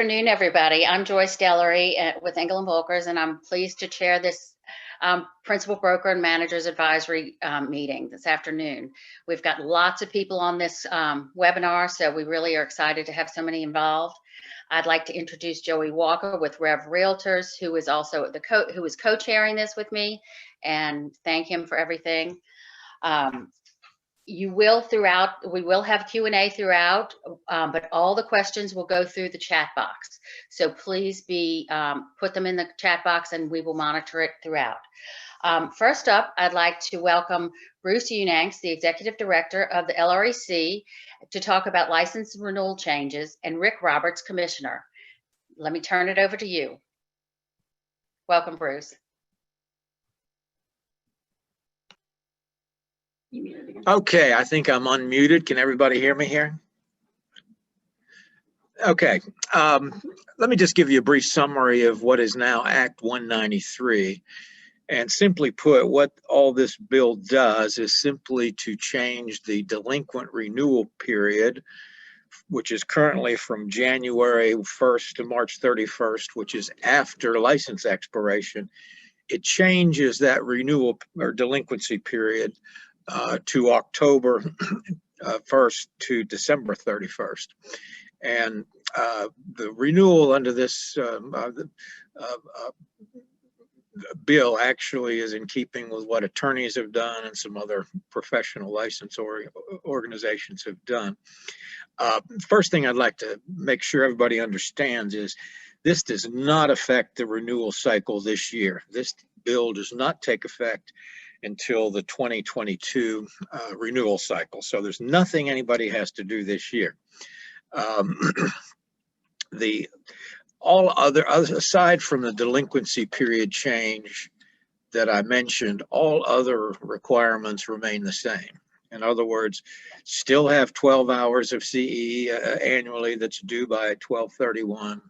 Good afternoon, everybody. I'm Joyce Dellery with Engel & Volkers, and I'm pleased to chair this Principal Broker and Managers Advisory meeting this afternoon. We've got lots of people on this webinar, so we really are excited to have so many involved. I'd like to introduce Joey Walker with Rev Realtors, who is also who is co-chairing this with me, and thank him for everything. We will have Q&A throughout, but all the questions will go through the chat box. So please put them in the chat box and we will monitor it throughout. First up, I'd like to welcome Bruce Unanks, the Executive Director of the LREC, to talk about license renewal changes, and Rick Roberts, Commissioner. Let me turn it over to you. Welcome, Bruce. Okay, I think I'm unmuted. Can everybody hear me here? Okay, let me just give you a brief summary of what is now Act 193. And simply put, what all this bill does is simply to change the delinquent renewal period, which is currently from January 1st to March 31st, which is after license expiration. It changes that renewal or delinquency period to October 1st to December 31st. And the renewal under this bill actually is in keeping with what attorneys have done and some other professional license organizations have done. First thing I'd like to make sure everybody understands is this does not affect the renewal cycle this year. This bill does not take effect until the 2022 renewal cycle. So there's nothing anybody has to do this year. Aside from the delinquency period change that I mentioned, all other requirements remain the same. In other words, still have 12 hours of CE annually that's due by 12/31.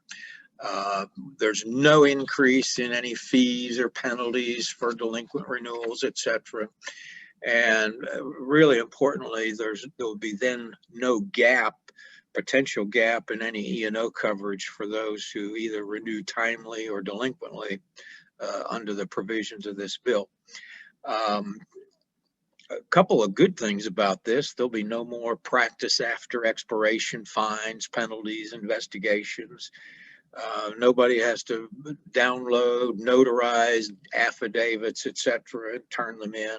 There's no increase in any fees or penalties for delinquent renewals, etc. And really importantly, there will be then no potential gap in any E&O coverage for those who either renew timely or delinquently under the provisions of this bill. A couple of good things about this: there'll be no more practice after expiration, fines, penalties, investigations. Nobody has to download, notarize affidavits, etc., and turn them in.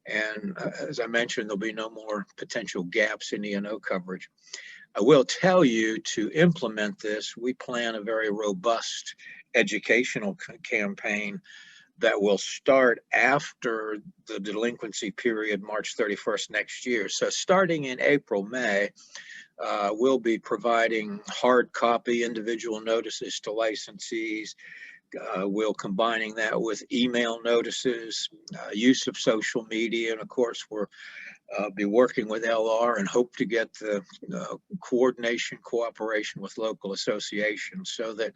And as I mentioned, there'll be no more potential gaps in E&O coverage. I will tell you, to implement this, we plan a very robust educational campaign that will start after the delinquency period, March 31st next year. So starting in April, May, we'll be providing hard copy individual notices to licensees. We'll combining that with email notices, use of social media, and of course we'll be working with LR and hope to get the cooperation with local associations so that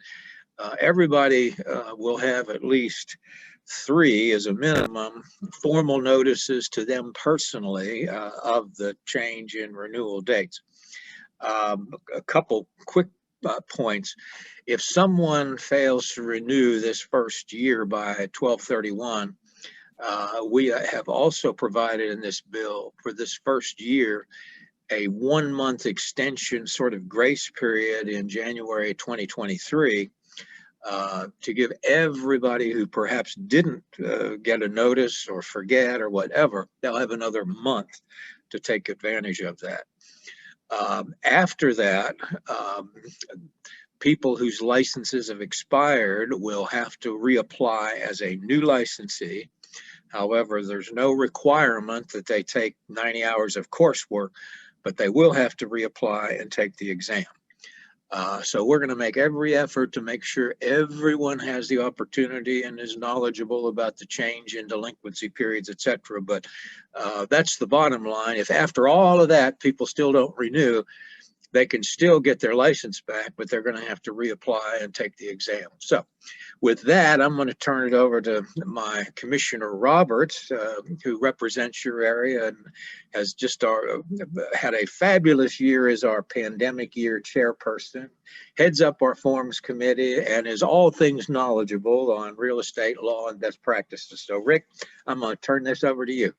everybody will have at least 3 as a minimum formal notices to them personally of the change in renewal dates. A couple quick points. If someone fails to renew this first year by 12/31, we have also provided in this bill for this first year a 1-month extension sort of grace period in January 2023 to give everybody who perhaps didn't get a notice or forget or whatever, they'll have another month to take advantage of that. After that, people whose licenses have expired will have to reapply as a new licensee. However, there's no requirement that they take 90 hours of coursework, but they will have to reapply and take the exam. So we're going to make every effort to make sure everyone has the opportunity and is knowledgeable about the change in delinquency periods, etc. But that's the bottom line. If after all of that people still don't renew, they can still get their license back, but they're going to have to reapply and take the exam. So with that, I'm going to turn it over to my Commissioner Roberts, who represents your area and has just had a fabulous year as our pandemic year chairperson, heads up our forms committee, and is all things knowledgeable on real estate law and best practices. So Rick, I'm going to turn this over to you.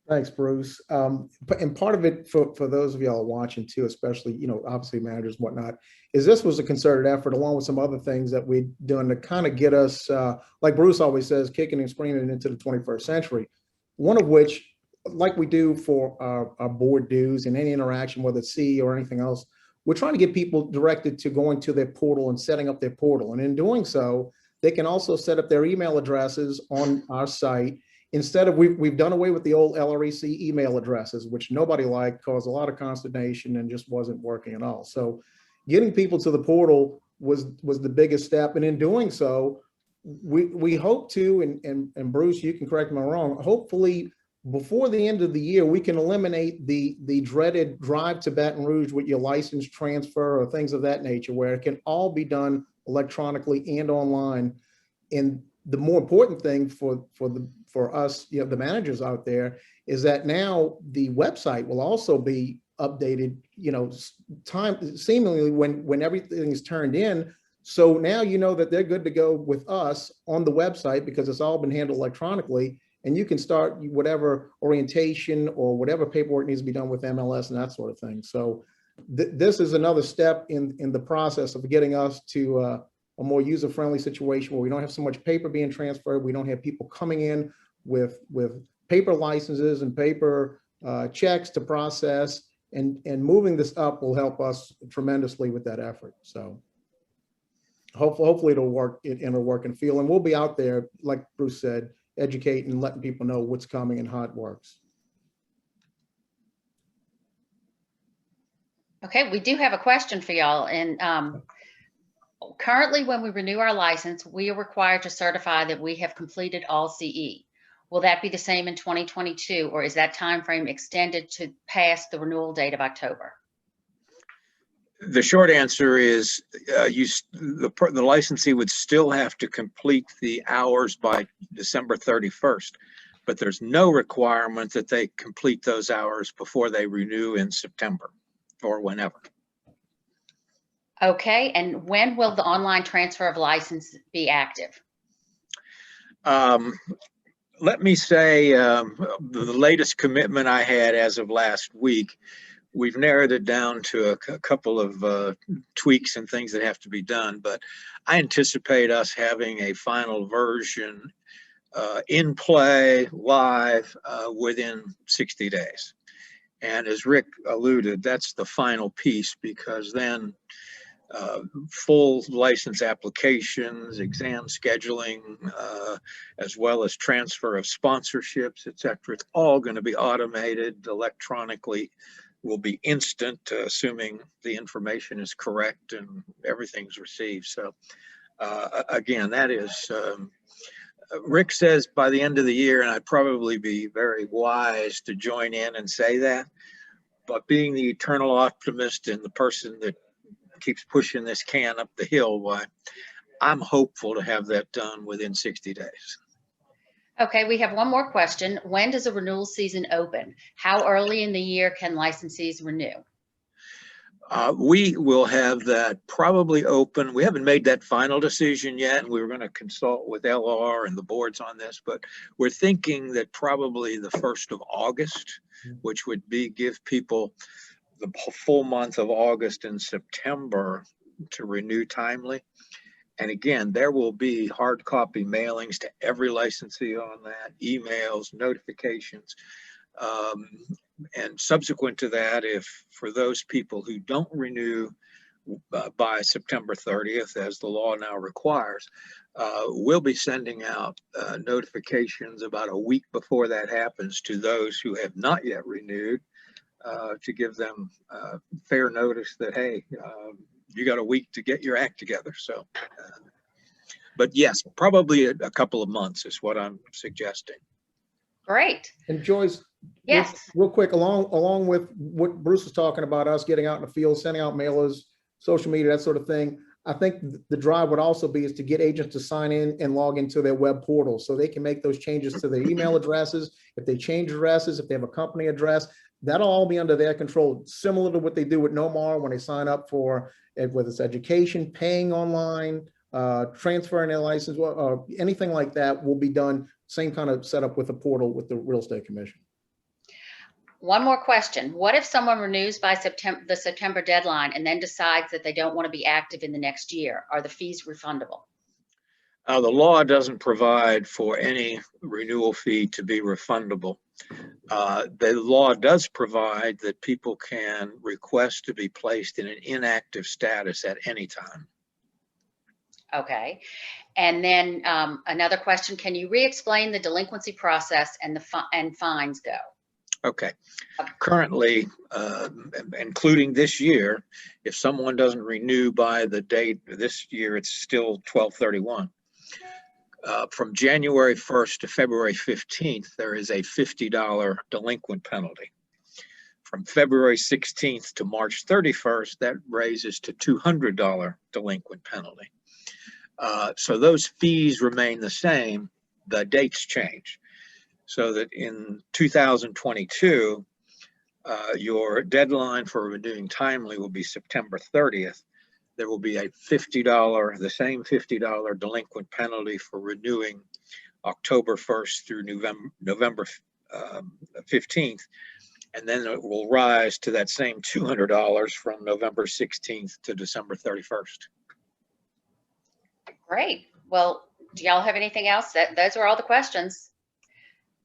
Thanks, Bruce. And part of it for those of y'all watching too, especially, obviously managers and whatnot, is this was a concerted effort along with some other things that we've done to kind of get us, like Bruce always says, kicking and screaming into the 21st century. One of which, like we do for our board dues and any interaction, whether it's C or anything else, we're trying to get people directed to going to their portal and setting up their portal. And in doing so, they can also set up their email addresses on our site. Instead of, we've done away with the old LREC email addresses, which nobody liked, caused a lot of consternation and just wasn't working at all. So getting people to the portal was the biggest step. And in doing so, we hope to, and Bruce, you can correct me if I'm wrong, hopefully before the end of the year, we can eliminate the dreaded drive to Baton Rouge with your license transfer or things of that nature, where it can all be done electronically and online. And the more important thing for us, the managers out there, is that now the website will also be updated, seemingly when everything is turned in. So now that they're good to go with us on the website because it's all been handled electronically, and you can start whatever orientation or whatever paperwork needs to be done with MLS and that sort of thing. So this is another step in the process of getting us to a more user-friendly situation where we don't have so much paper being transferred. We don't have people coming in with paper licenses and paper checks to process, and moving this up will help us tremendously with that effort. So hopefully it'll work and feel, and we'll be out there, like Bruce said, educating and letting people know what's coming and how it works. Okay, we do have a question for y'all. And currently, when we renew our license, we are required to certify that we have completed all CE. Will that be the same in 2022, or is that time frame extended to past the renewal date of October? The short answer is the licensee would still have to complete the hours by December 31st, but there's no requirement that they complete those hours before they renew in September or whenever. Okay, and when will the online transfer of license be active? Let me say the latest commitment I had as of last week, we've narrowed it down to a couple of tweaks and things that have to be done, but I anticipate us having a final version in play live within 60 days. And as Rick alluded, that's the final piece, because then full license applications, exam scheduling, as well as transfer of sponsorships, et cetera, it's all going to be automated electronically, will be instant, assuming the information is correct and everything's received. So again, that is, Rick says by the end of the year, and I'd probably be very wise to join in and say that, but being the eternal optimist and the person that keeps pushing this can up the hill, why I'm hopeful to have that done within 60 days. Okay, we have one more question. When does a renewal season open? How early in the year can licensees renew? We will have that probably open. We haven't made that final decision yet, and we were going to consult with LR and the boards on this, but we're thinking that probably the 1st of August, which would give people the full month of August and September to renew timely. And again, there will be hard copy mailings to every licensee on that, emails, notifications. And subsequent to that, if for those people who don't renew by September 30th, as the law now requires, we'll be sending out notifications about a week before that happens to those who have not yet renewed, to give them fair notice that, hey, you got a week to get your act together. So, but yes, probably a couple of months is what I'm suggesting. Great. And Joyce, Yes. Real quick, along with what Bruce was talking about, us getting out in the field, sending out mailers, social media, that sort of thing. I think the drive would also be is to get agents to sign in and log into their web portal so they can make those changes to their email addresses. If they change addresses, if they have a company address, that'll all be under their control, similar to what they do with NOMAR when they sign up for, whether it's education, paying online, transferring their license, anything like that will be done. Same kind of setup with the portal with the Real Estate Commission. One more question. What if someone renews by the September deadline and then decides that they don't want to be active in the next year? Are the fees refundable? The law doesn't provide for any renewal fee to be refundable. The law does provide that people can request to be placed in an inactive status at any time. Okay. And then another question, can you re-explain the delinquency process and the fines go? Okay. Currently, including this year, if someone doesn't renew by the date this year, it's still 12/31. From January 1st to February 15th, there is a $50 delinquent penalty. From February 16th to March 31st, that raises to $200 delinquent penalty. So those fees remain the same, the dates change. So that in 2022, your deadline for renewing timely will be September 30th. There will be a the same $50 delinquent penalty for renewing October 1st through November 15th. And then it will rise to that same $200 from November 16th to December 31st. Great. Well, do y'all have anything else? Those are all the questions.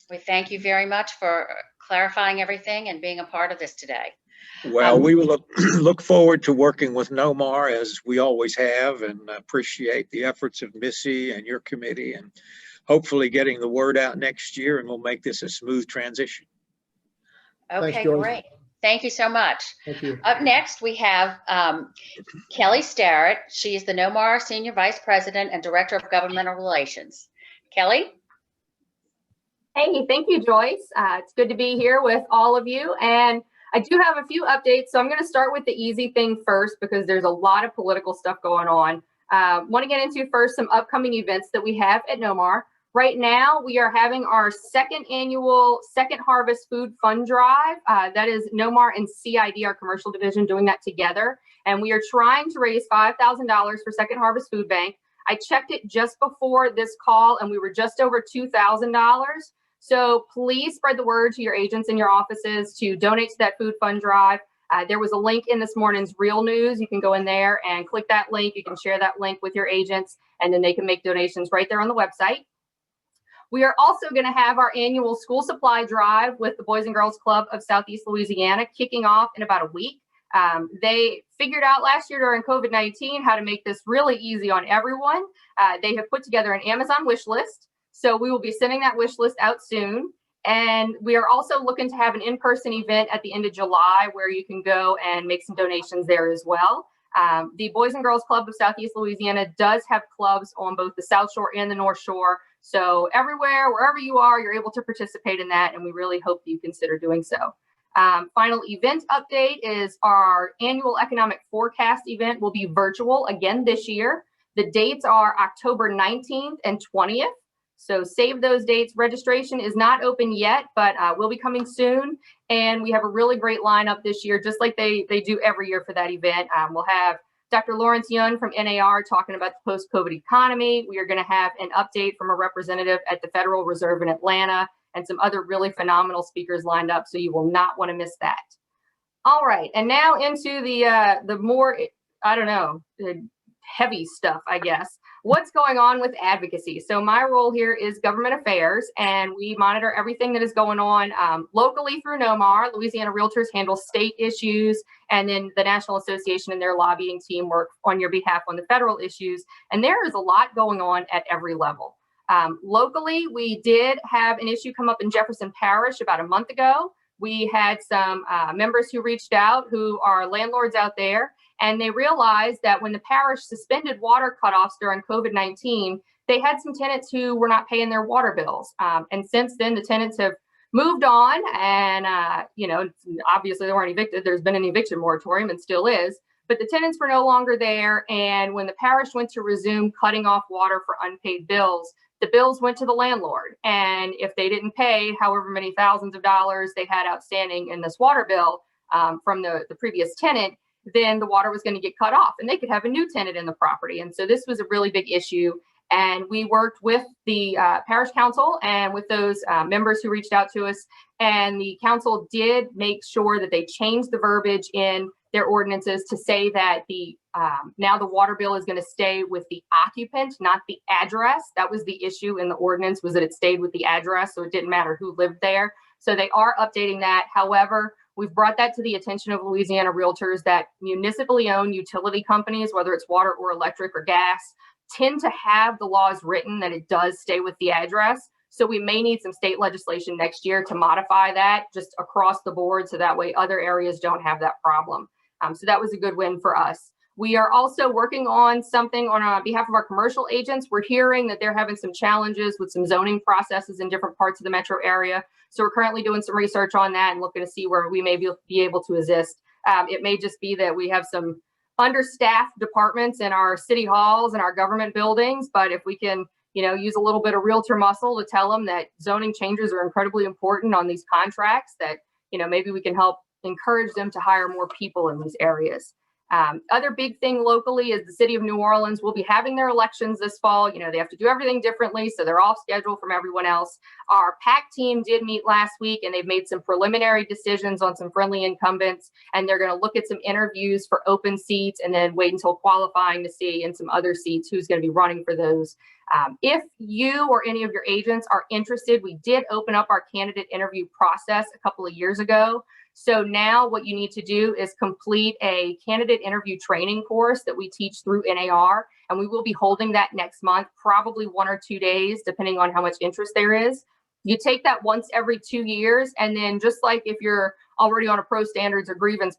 We thank you very much for clarifying everything and being a part of this today. Well, we will look forward to working with NOMAR as we always have, and appreciate the efforts of Missy and your committee, and hopefully getting the word out next year, and we'll make this a smooth transition. Okay, Thanks, Joyce. great. Thank you so much. Thank you. Up next, we have Kelly Starrett. She is the NOMAR Senior Vice President and Director of Governmental Relations. Kelly? Hey, thank you, Joyce. It's good to be here with all of you. And I do have a few updates. So I'm going to start with the easy thing first because there's a lot of political stuff going on. Want to get into first some upcoming events that we have at NOMAR. Right now, we are having our second annual Second Harvest Food Fund Drive. That is NOMAR and CID, our commercial division, doing that together. And we are trying to raise $5,000 for Second Harvest Food Bank. I checked it just before this call, and we were just over $2,000. So please spread the word to your agents in your offices to donate to that food fund drive. There was a link in this morning's Real News. You can go in there and click that link. You can share that link with your agents, and then they can make donations right there on the website. We are also going to have our annual school supply drive with the Boys and Girls Club of Southeast Louisiana kicking off in about a week. They figured out last year during COVID-19 how to make this really easy on everyone. They have put together an Amazon wish list. So we will be sending that wish list out soon. And we are also looking to have an in-person event at the end of July where you can go and make some donations there as well. The Boys and Girls Club of Southeast Louisiana does have clubs on both the South Shore and the North Shore. So everywhere, wherever you are, you're able to participate in that. And we really hope you consider doing so. Final event update is our annual economic forecast event will be virtual again this year. The dates are October 19th and 20th. So save those dates. Registration is not open yet, but will be coming soon. And we have a really great lineup this year, just like they do every year for that event. We'll have Dr. Lawrence Yun from NAR talking about the post-COVID economy. We are going to have an update from a representative at the Federal Reserve in Atlanta and some other really phenomenal speakers lined up. So you will not want to miss that. All right. And now into the more, I don't know, heavy stuff, I guess. What's going on with advocacy? So my role here is government affairs, and we monitor everything that is going on locally through NOMAR. Louisiana Realtors handle state issues, and then the National Association and their lobbying team work on your behalf on the federal issues. And there is a lot going on at every level. Locally, we did have an issue come up in Jefferson Parish about a month ago. We had some members who reached out who are landlords out there. And they realized that when the parish suspended water cutoffs during COVID-19, they had some tenants who were not paying their water bills. And since then, the tenants have moved on, and you know, obviously they weren't evicted. There's been an eviction moratorium and still is, but the tenants were no longer there. And when the parish went to resume cutting off water for unpaid bills, the bills went to the landlord. And if they didn't pay however many thousands of dollars they had outstanding in this water bill from the previous tenant, then the water was going to get cut off and they could have a new tenant in the property. And so this was a really big issue. And we worked with the parish council and with those members who reached out to us. And the council did make sure that they changed the verbiage in their ordinances to say that the now the water bill is going to stay with the occupant, not the address. That was the issue in the ordinance, was that it stayed with the address, so it didn't matter who lived there. So they are updating that. However, we've brought that to the attention of Louisiana realtors that municipally owned utility companies, whether it's water or electric or gas, tend to have the laws written that it does stay with the address. So we may need some state legislation next year to modify that just across the board, so that way other areas don't have that problem. So that was a good win for us. We are also working on something on behalf of our commercial agents. We're hearing that they're having some challenges with some zoning processes in different parts of the metro area. So we're currently doing some research on that and looking to see where we may be able to assist. It may just be that we have some understaffed departments in our city halls and our government buildings, but if we can, you know, use a little bit of realtor muscle to tell them that zoning changes are incredibly important on these contracts, that, you know, maybe we can help encourage them to hire more people in these areas. Other big thing locally is the city of New Orleans will be having their elections this fall. You know, they have to do everything differently, so they're off schedule from everyone else. Our PAC team did meet last week, and they've made some preliminary decisions on some friendly incumbents, and they're going to look at some interviews for open seats and then wait until qualifying to see in some other seats who's going to be running for those. If you or any of your agents are interested, we did open up our candidate interview process a couple of years ago. So now what you need to do is complete a candidate interview training course that we teach through NAR, and we will be holding that next month, probably 1 or 2 days, depending on how much interest there is. You take that once every 2 years, and then just like if you're already on a pro standards or grievance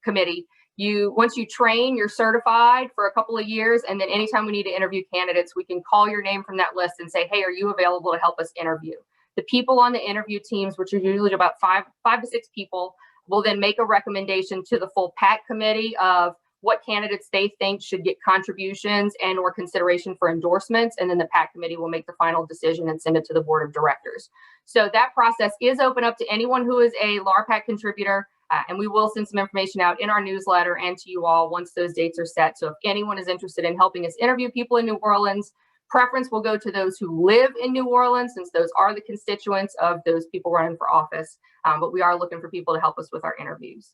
committee, once you train, you're certified for a couple of years, and then anytime we need to interview candidates, we can call your name from that list and say, hey, are you available to help us interview? The people on the interview teams, which are usually about five to six people, will then make a recommendation to the full PAC committee of what candidates they think should get contributions and or consideration for endorsements. And then the PAC committee will make the final decision and send it to the board of directors. So that process is open up to anyone who is a LARPAC contributor. And we will send some information out in our newsletter and to you all once those dates are set. So if anyone is interested in helping us interview people in New Orleans, preference will go to those who live in New Orleans, since those are the constituents of those people running for office. But we are looking for people to help us with our interviews.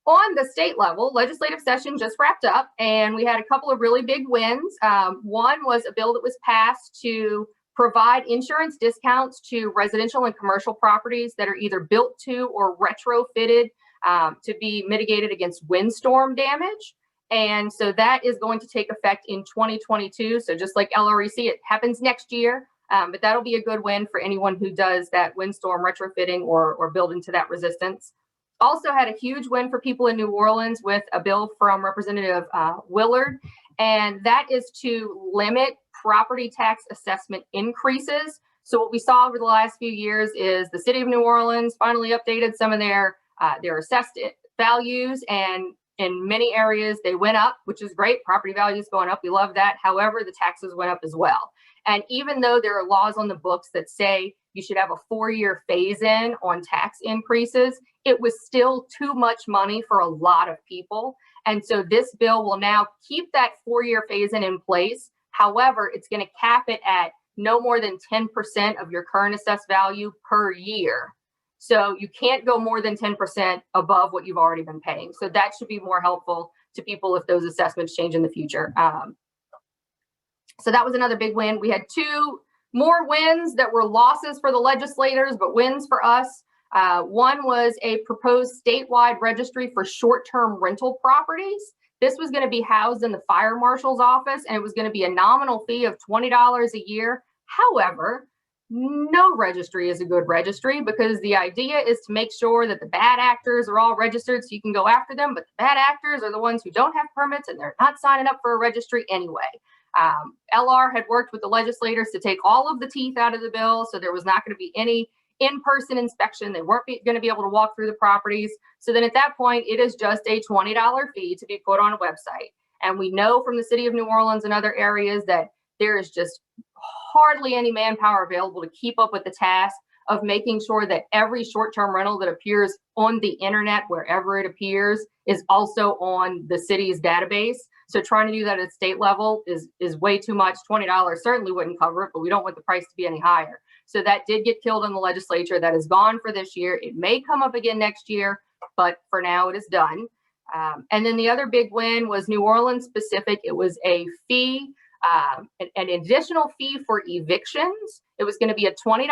On the state level, legislative session just wrapped up, and we had a couple of really big wins. One was a bill that was passed to provide insurance discounts to residential and commercial properties that are either built to or retrofitted to be mitigated against windstorm damage. And so that is going to take effect in 2022. So just like LREC, it happens next year, but that'll be a good win for anyone who does that windstorm retrofitting or building to that resistance. Also had a huge win for people in New Orleans with a bill from Representative Willard, and that is to limit property tax assessment increases. So what we saw over the last few years is the city of New Orleans finally updated some of their assessed values, and in many areas they went up, which is great. Property values going up, we love that. However, the taxes went up as well. And even though there are laws on the books that say you should have a 4-year phase-in on tax increases, it was still too much money for a lot of people. And so this bill will now keep that 4-year phase-in in place. However, it's going to cap it at no more than 10% of your current assessed value per year. So you can't go more than 10% above what you've already been paying. So that should be more helpful to people if those assessments change in the future. So that was another big win. We had 2 more wins that were losses for the legislators, but wins for us. One was a proposed statewide registry for short-term rental properties. This was going to be housed in the fire marshal's office, and it was going to be a nominal fee of $20 a year. However, no registry is a good registry, because the idea is to make sure that the bad actors are all registered so you can go after them, but the bad actors are the ones who don't have permits and they're not signing up for a registry anyway. LR had worked with the legislators to take all of the teeth out of the bill, so there was not going to be any in-person inspection. They weren't going to be able to walk through the properties. So then at that point, it is just a $20 fee to be put on a website. And we know from the city of New Orleans and other areas that there is just hardly any manpower available to keep up with the task of making sure that every short-term rental that appears on the internet, wherever it appears, is also on the city's database. So trying to do that at state level is way too much. $20 certainly wouldn't cover it, but we don't want the price to be any higher. So that did get killed in the legislature. That is gone for this year. It may come up again next year, but for now it is done. And then the other big win was New Orleans specific. It was a fee, an additional fee for evictions. It was going to be a $20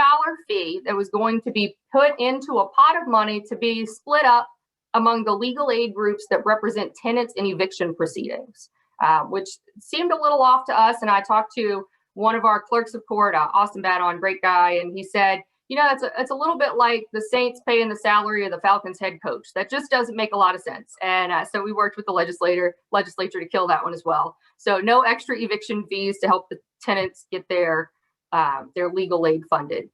fee that was going to be put into a pot of money to be split up among the legal aid groups that represent tenants in eviction proceedings, which seemed a little off to us. And I talked to one of our clerks of court, Austin Badon, great guy, and he said, you know, it's a little bit like the Saints paying the salary of the Falcons head coach. That just doesn't make a lot of sense. And so we worked with the legislature to kill that one as well. So no extra eviction fees to help the tenants get their legal aid funded.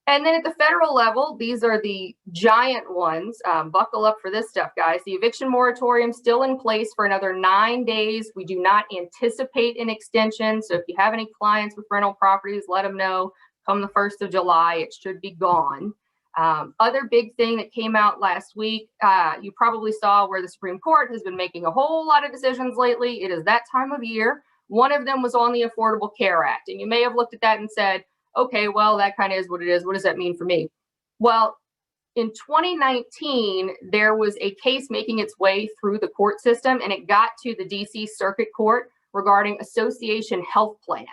And then at the federal level, these are the giant ones. Buckle up for this stuff, guys. The eviction moratorium still in place for another 9 days. We do not anticipate an extension. So if you have any clients with rental properties, let them know. Come the 1st of July, it should be gone. Other big thing that came out last week, you probably saw where the Supreme Court has been making a whole lot of decisions lately. It is that time of year. One of them was on the Affordable Care Act. And you may have looked at that and said, okay, well, that kind of is what it is. What does that mean for me? Well, in 2019, there was a case making its way through the court system, and it got to the DC Circuit Court regarding association health plans.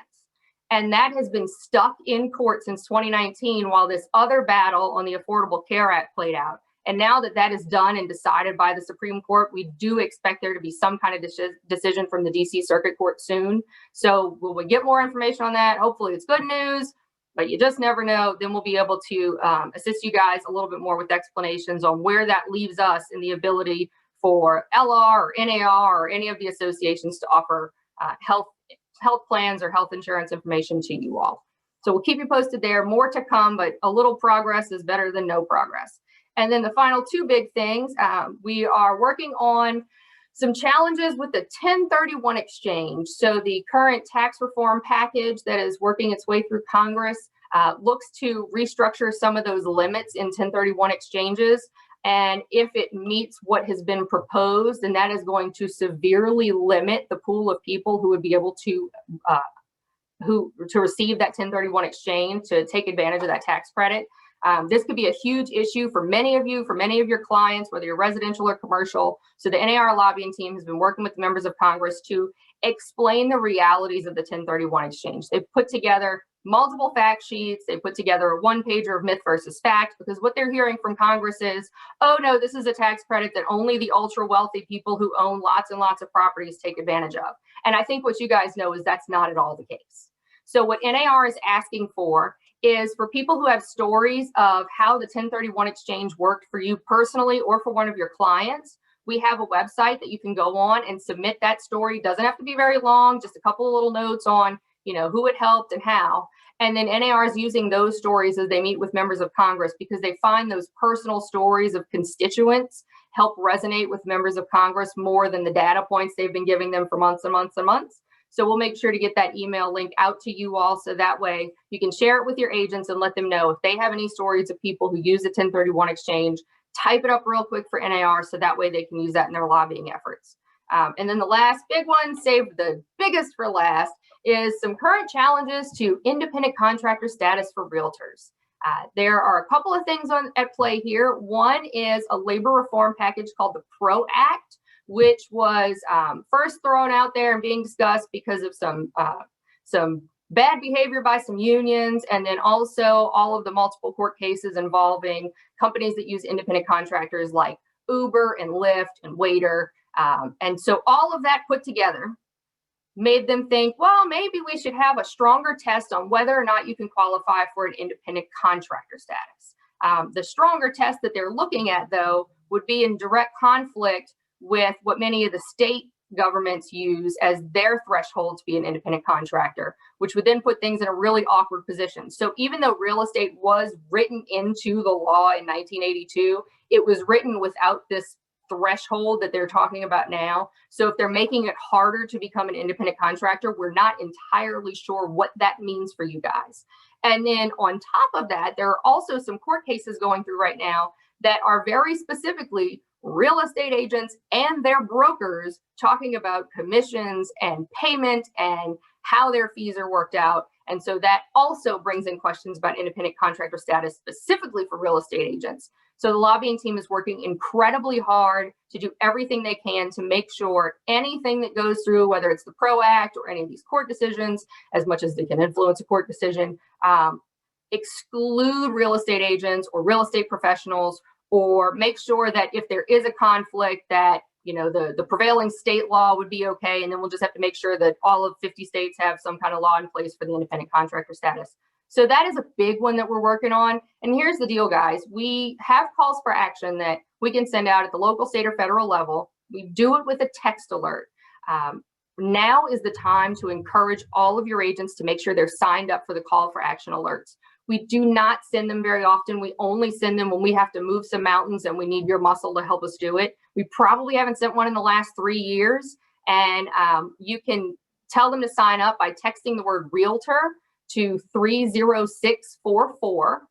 And that has been stuck in court since 2019 while this other battle on the Affordable Care Act played out. And now that that is done and decided by the Supreme Court, we do expect there to be some kind of decision from the DC Circuit Court soon. So will we get more information on that? Hopefully it's good news, but you just never know. Then we'll be able to assist you guys a little bit more with explanations on where that leaves us in the ability for LR or NAR or any of the associations to offer health plans or health insurance information to you all. So we'll keep you posted there. More to come, but a little progress is better than no progress. And then the final two big things, we are working on some challenges with the 1031 exchange. So the current tax reform package that is working its way through Congress looks to restructure some of those limits in 1031 exchanges. And if it meets what has been proposed, then that is going to severely limit the pool of people who would be able to receive that 1031 exchange to take advantage of that tax credit. This could be a huge issue for many of you, for many of your clients, whether you're residential or commercial. So the NAR lobbying team has been working with the members of Congress to explain the realities of the 1031 exchange. They've put together multiple fact sheets. They put together a one-pager of myth versus fact, because what they're hearing from Congress is, oh no, this is a tax credit that only the ultra wealthy people who own lots and lots of properties take advantage of. And I think what you guys know is that's not at all the case. So what NAR is asking for is for people who have stories of how the 1031 exchange worked for you personally or for one of your clients. We have a website that you can go on and submit that story. It doesn't have to be very long, just a couple of little notes on, you know, who it helped and how. And then NAR is using those stories as they meet with members of Congress, because they find those personal stories of constituents help resonate with members of Congress more than the data points they've been giving them for months and months and months. So we'll make sure to get that email link out to you all, so that way you can share it with your agents and let them know if they have any stories of people who use the 1031 exchange. Type it up real quick for NAR, so that way they can use that in their lobbying efforts. And then the last big one, saved the biggest for last, is some current challenges to independent contractor status for realtors. There are a couple of things at play here. One is a labor reform package called the PRO Act, which was first thrown out there and being discussed because of some bad behavior by some unions, and then also all of the multiple court cases involving companies that use independent contractors like Uber and Lyft and Waiter. And so all of that put together made them think, well, maybe we should have a stronger test on whether or not you can qualify for an independent contractor status. The stronger test that they're looking at, though, would be in direct conflict with what many of the state governments use as their threshold to be an independent contractor, which would then put things in a really awkward position. So even though real estate was written into the law in 1982, it was written without this threshold that they're talking about now. So if they're making it harder to become an independent contractor, we're not entirely sure what that means for you guys. And then on top of that, there are also some court cases going through right now that are very specifically real estate agents and their brokers talking about commissions and payment and how their fees are worked out. And so that also brings in questions about independent contractor status specifically for real estate agents. So the lobbying team is working incredibly hard to do everything they can to make sure anything that goes through, whether it's the PRO Act or any of these court decisions, as much as they can influence a court decision, exclude real estate agents or real estate professionals, or make sure that if there is a conflict that, you know, the prevailing state law would be okay. And then we'll just have to make sure that all of 50 states have some kind of law in place for the independent contractor status. So that is a big one that we're working on. And here's the deal, guys. We have calls for action that we can send out at the local, state, or federal level. We do it with a text alert. Now is the time to encourage all of your agents to make sure they're signed up for the call for action alerts. We do not send them very often. We only send them when we have to move some mountains and we need your muscle to help us do it. We probably haven't sent one in the last 3 years. And you can tell them to sign up by texting the word realtor to 30644.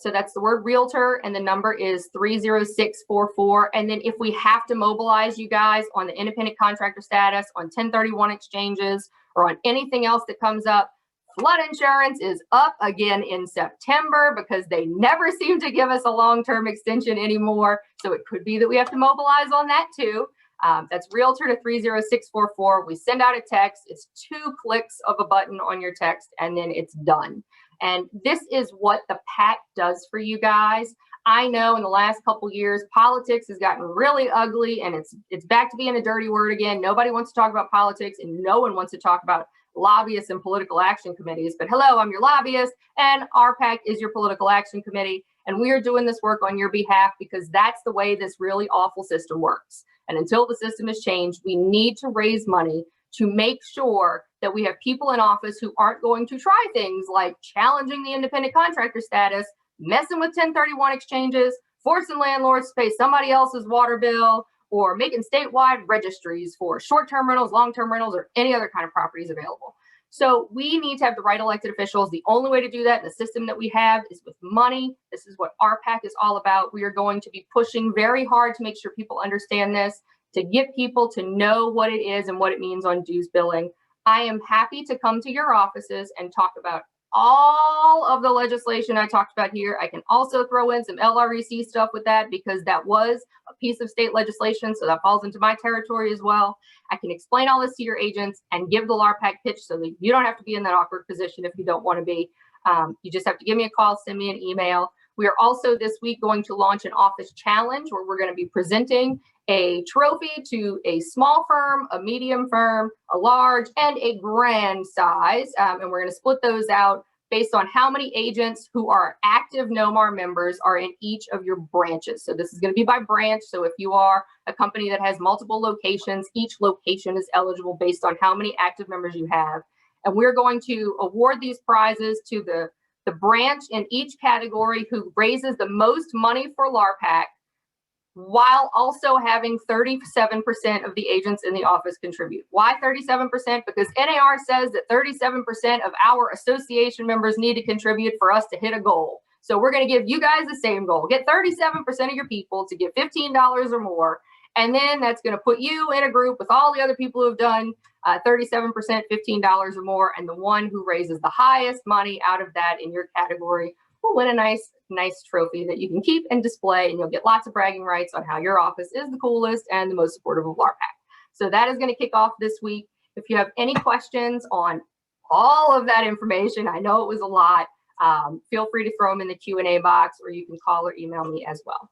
So that's the word realtor, and the number is 30644. And then if we have to mobilize you guys on the independent contractor status, on 1031 exchanges, or on anything else that comes up, flood insurance is up again in September because they never seem to give us a long-term extension anymore. So it could be that we have to mobilize on that too. That's realtor to 30644. We send out a text. It's 2 clicks of a button on your text, and then it's done. And this is what the PAC does for you guys. I know in the last couple years, politics has gotten really ugly, and it's back to being a dirty word again. Nobody wants to talk about politics, and no one wants to talk about lobbyists and political action committees. But hello, I'm your lobbyist, and our PAC is your political action committee. And we are doing this work on your behalf because that's the way this really awful system works. And until the system is changed, we need to raise money to make sure that we have people in office who aren't going to try things like challenging the independent contractor status, messing with 1031 exchanges, forcing landlords to pay somebody else's water bill, or making statewide registries for short-term rentals, long-term rentals, or any other kind of properties available. So we need to have the right elected officials. The only way to do that in the system that we have is with money. This is what our PAC is all about. We are going to be pushing very hard to make sure people understand this, to get people to know what it is and what it means on dues billing. I am happy to come to your offices and talk about all of the legislation I talked about here. I can also throw in some LREC stuff with that because that was a piece of state legislation, so that falls into my territory as well. I can explain all this to your agents and give the LARPAC pitch so that you don't have to be in that awkward position if you don't want to be. You just have to give me a call, send me an email. We are also this week going to launch an office challenge where we're going to be presenting a trophy to a small firm, a medium firm, a large, and a grand size. And we're going to split those out based on how many agents who are active NOMAR members are in each of your branches. So this is going to be by branch. So if you are a company that has multiple locations, each location is eligible based on how many active members you have. And we're going to award these prizes to the branch in each category who raises the most money for LARPAC, while also having 37% of the agents in the office contribute. Why 37%? Because NAR says that 37% of our association members need to contribute for us to hit a goal. So we're going to give you guys the same goal. Get 37% of your people to give $15 or more. And then that's going to put you in a group with all the other people who have done 37%, $15 or more. And the one who raises the highest money out of that in your category will win a nice trophy that you can keep and display, and you'll get lots of bragging rights on how your office is the coolest and the most supportive of LARPAC. So that is going to kick off this week. If you have any questions on all of that information, I know it was a lot, feel free to throw them in the Q&A box, or you can call or email me as well.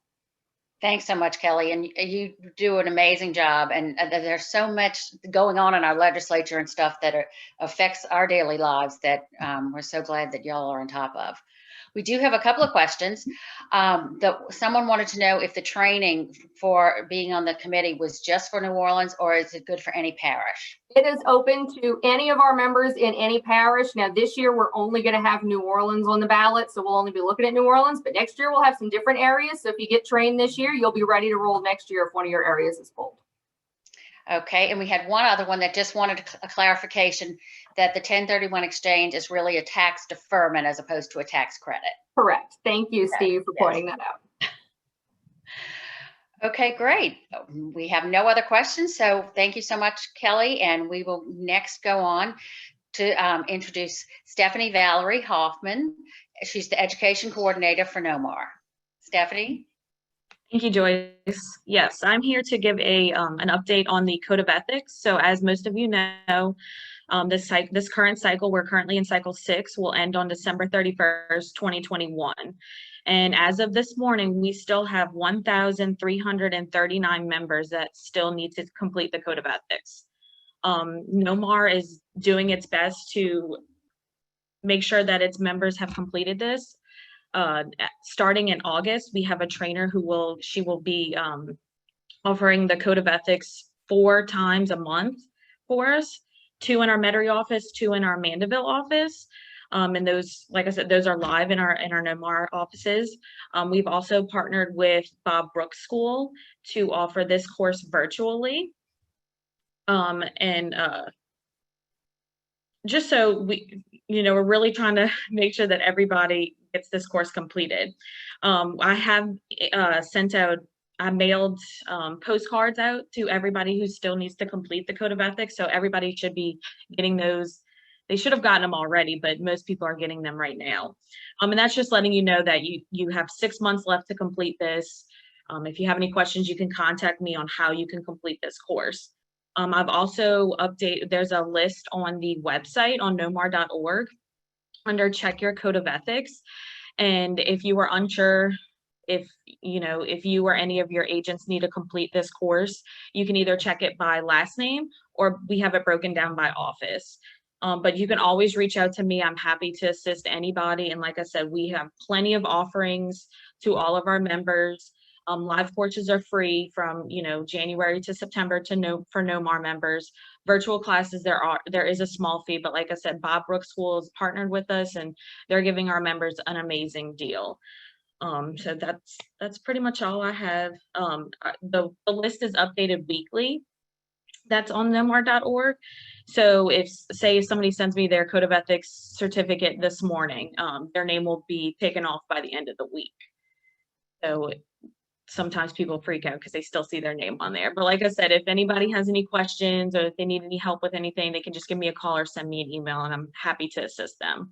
Thanks so much, Kelly. And you do an amazing job. And there's so much going on in our legislature and stuff that affects our daily lives that we're so glad that y'all are on top of. We do have a couple of questions. Someone wanted to know if the training for being on the committee was just for New Orleans, or is it good for any parish? It is open to any of our members in any parish. Now, this year, we're only going to have New Orleans on the ballot, so we'll only be looking at New Orleans, but next year we'll have some different areas. So if you get trained this year, you'll be ready to roll next year if one of your areas is pulled. Okay, and we had one other one that just wanted a clarification that the 1031 exchange is really a tax deferment as opposed to a tax credit. Correct. Thank you, Steve, for pointing that out. Okay, great. We have no other questions, so thank you so much, Kelly, and we will next go on to introduce Stephanie Valerie Hoffman. She's the education coordinator for NOMAR. Stephanie? Thank you, Joyce. Yes, I'm here to give an update on the Code of Ethics. So as most of you know, this current cycle, we're currently in cycle 6, will end on December 31st, 2021. And as of this morning, we still have 1,339 members that still need to complete the Code of Ethics. NOMAR is doing its best to make sure that its members have completed this. Starting in August, we have a trainer who will be offering the Code of Ethics 4 times a month for us, 2 in our Metairie office, 2 in our Mandeville office. And those, like I said, those are live in our NOMAR offices. We've also partnered with Bob Brooks School to offer this course virtually. Just so we're really trying to make sure that everybody gets this course completed. I have I mailed postcards out to everybody who still needs to complete the Code of Ethics. So everybody should be getting those. They should have gotten them already, but most people are getting them right now. And that's just letting you know that you have 6 months left to complete this. If you have any questions, you can contact me on how you can complete this course. I've also there's a list on the website on nomar.org under Check Your Code of Ethics. And if you are unsure if you or any of your agents need to complete this course, you can either check it by last name or we have it broken down by office. But you can always reach out to me. I'm happy to assist anybody. And like I said, we have plenty of offerings to all of our members. Live courses are free from January to September for NOMAR members. Virtual classes, there is a small fee, but like I said, Bob Brooks School is partnered with us and they're giving our members an amazing deal. So that's pretty much all I have. The list is updated weekly. That's on nomar.org. So if somebody sends me their Code of Ethics certificate this morning, their name will be taken off by the end of the week. So sometimes people freak out because they still see their name on there. But like I said, if anybody has any questions or if they need any help with anything, they can just give me a call or send me an email and I'm happy to assist them.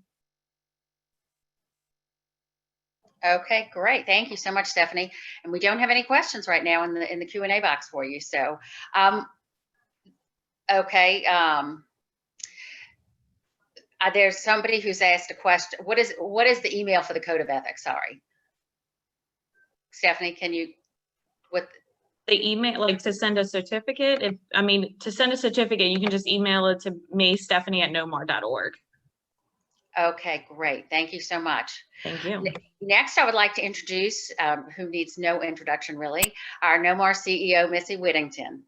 Okay, great. Thank you so much, Stephanie. And we don't have any questions right now in the Q&A box for you. So, okay. There's somebody who's asked a question. What is the email for the Code of Ethics? Sorry. Stephanie, can you, the email, like to send a certificate? To send a certificate, you can just email it to me, Stephanie@nomar.org. Okay, great. Thank you so much. Thank you. Next, I would like to introduce, who needs no introduction really, our NOMAR CEO, Missy Whittington.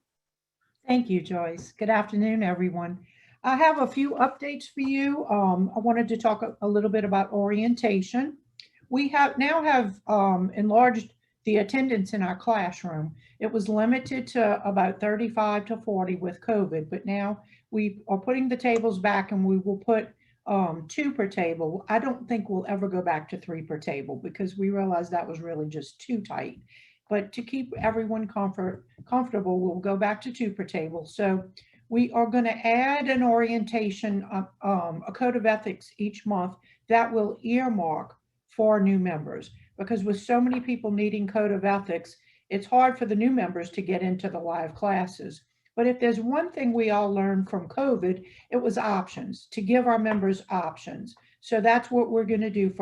Thank you, Joyce. Good afternoon, everyone. I have a few updates for you. I wanted to talk a little bit about orientation. We now have enlarged the attendance in our classroom. It was limited to about 35 to 40 with COVID, but now we are putting the tables back and we will put 2 per table. I don't think we'll ever go back to 3 per table because we realized that was really just too tight. But to keep everyone comfortable, we'll go back to 2 per table. So we are going to add an orientation, a Code of Ethics each month that will earmark for new members, because with so many people needing Code of Ethics, it's hard for the new members to get into the live classes. But if there's one thing we all learned from COVID, it was options, to give our members options. So that's what we're going to do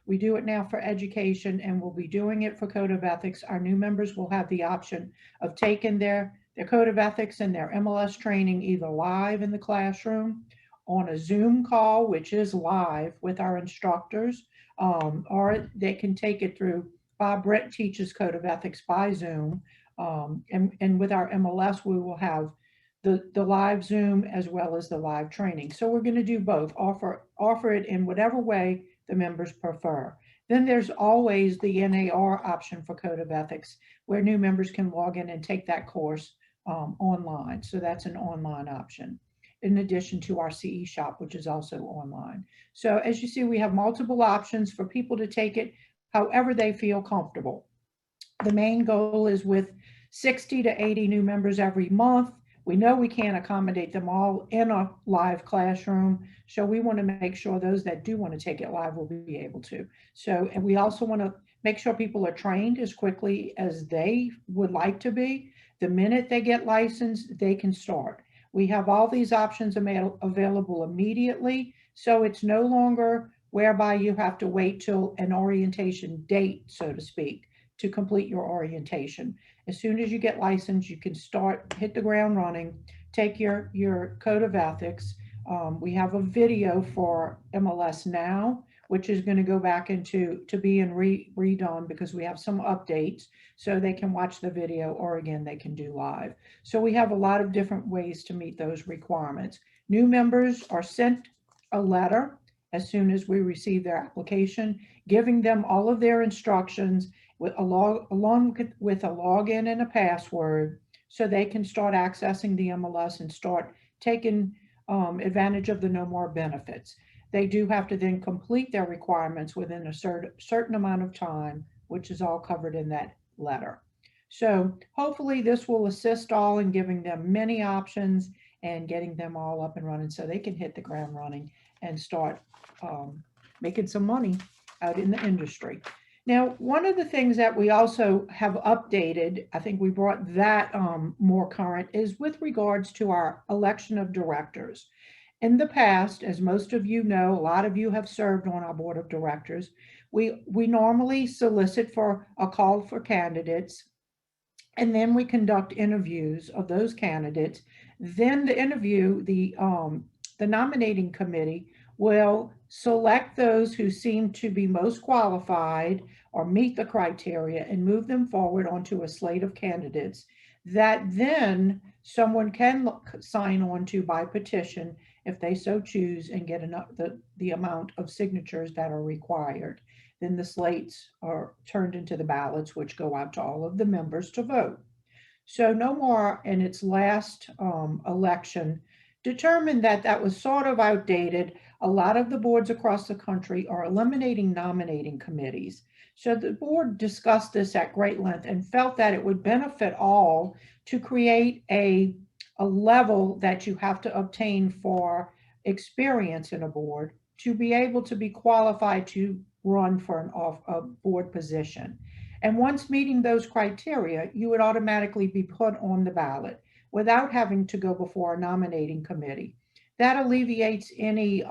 we do it now for education, and we'll be doing it for Code of Ethics. Our new members will have the option of taking their Code of Ethics and their MLS training either live in the classroom, on a Zoom call, which is live with our instructors, or they can take it through. Bob Brett teaches Code of Ethics by Zoom. And with our MLS, we will have the live Zoom as well as the live training. So we're going to do both, offer it in whatever way the members prefer. Then there's always the NAR option for Code of Ethics, where new members can log in and take that course online. So that's an online option, in addition to our CE shop, which is also online. So as you see, we have multiple options for people to take it however they feel comfortable. The main goal is with 60 to 80 new members every month. We know we can't accommodate them all in a live classroom, so we want to make sure those that do want to take it live will be able to. So, and we also want to make sure people are trained as quickly as they would like to be. The minute they get licensed, they can start. We have all these options available immediately, so it's no longer whereby you have to wait till an orientation date, so to speak, to complete your orientation. As soon as you get licensed, you can start, hit the ground running, take your Code of Ethics. We have a video for MLS now, which is going to go back into being redone because we have some updates, so they can watch the video, or again, they can do live. So we have a lot of different ways to meet those requirements. New members are sent a letter as soon as we receive their application, giving them all of their instructions along with a login and a password, so they can start accessing the MLS and start taking advantage of the NOMAR benefits. They do have to then complete their requirements within a certain amount of time, which is all covered in that letter. So hopefully this will assist all in giving them many options and getting them all up and running so they can hit the ground running and start making some money out in the industry. Now, one of the things that we also have updated, I think we brought that more current, is with regards to our election of directors. In the past, as most of you know, a lot of you have served on our board of directors, we normally solicit for a call for candidates, and then we conduct interviews of those candidates. Then the nominating committee will select those who seem to be most qualified or meet the criteria and move them forward onto a slate of candidates that then someone can sign on to by petition if they so choose and get enough the amount of signatures that are required. Then the slates are turned into the ballots, which go out to all of the members to vote. So NOMAR in its last election determined that was sort of outdated. A lot of the boards across the country are eliminating nominating committees. So the board discussed this at great length and felt that it would benefit all to create a level that you have to obtain for experience in a board to be able to be qualified to run for a board position. And once meeting those criteria, you would automatically be put on the ballot without having to go before a nominating committee. That alleviates any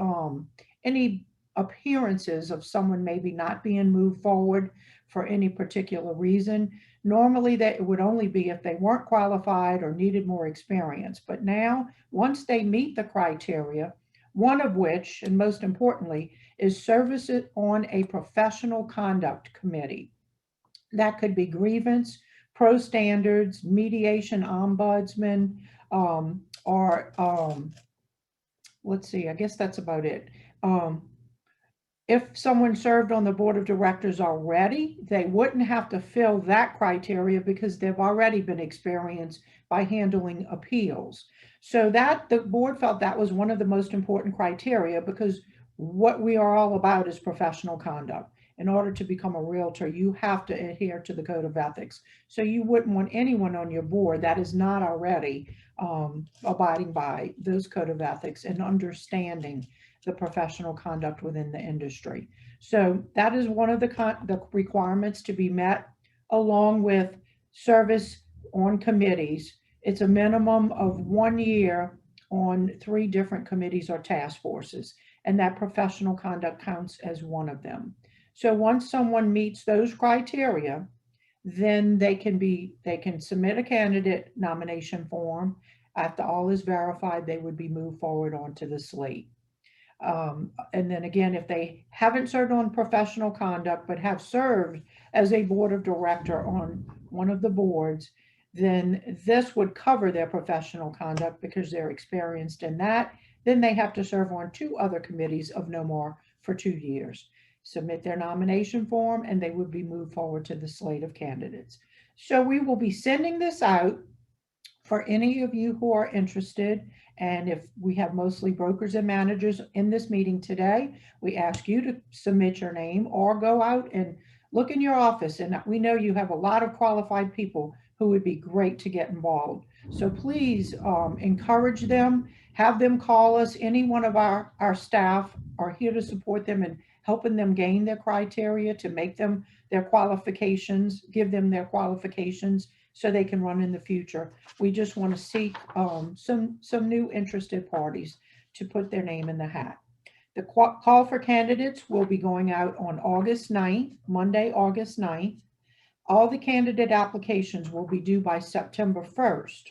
appearances of someone maybe not being moved forward for any particular reason. Normally that it would only be if they weren't qualified or needed more experience. But now, once they meet the criteria, one of which, and most importantly, is service on a professional conduct committee. That could be grievance, pro standards, mediation ombudsman, let's see, I guess that's about it. If someone served on the board of directors already, they wouldn't have to fill that criteria because they've already been experienced by handling appeals. So that the board felt that was one of the most important criteria, because what we are all about is professional conduct. In order to become a realtor, you have to adhere to the Code of Ethics. So you wouldn't want anyone on your board that is not already abiding by those Code of Ethics and understanding the professional conduct within the industry. So that is one of the requirements to be met, along with service on committees. It's a minimum of 1 year on 3 different committees or task forces, and that professional conduct counts as one of them. So once someone meets those criteria, then they can submit a candidate nomination form. After all is verified, they would be moved forward onto the slate. And then again, if they haven't served on professional conduct, but have served as a board of director on one of the boards, then this would cover their professional conduct because they're experienced in that. Then they have to serve on 2 other committees of NOMAR for 2 years, submit their nomination form, and they would be moved forward to the slate of candidates. So we will be sending this out for any of you who are interested. And if we have mostly brokers and managers in this meeting today, we ask you to submit your name or go out and look in your office. And we know you have a lot of qualified people who would be great to get involved. So please encourage them, have them call us. Any one of our staff are here to support them and helping them gain their criteria to make them their qualifications, give them their qualifications so they can run in the future. We just want to seek some new interested parties to put their name in the hat. The call for candidates will be going out on August 9th, Monday, August 9th. All the candidate applications will be due by September 1st.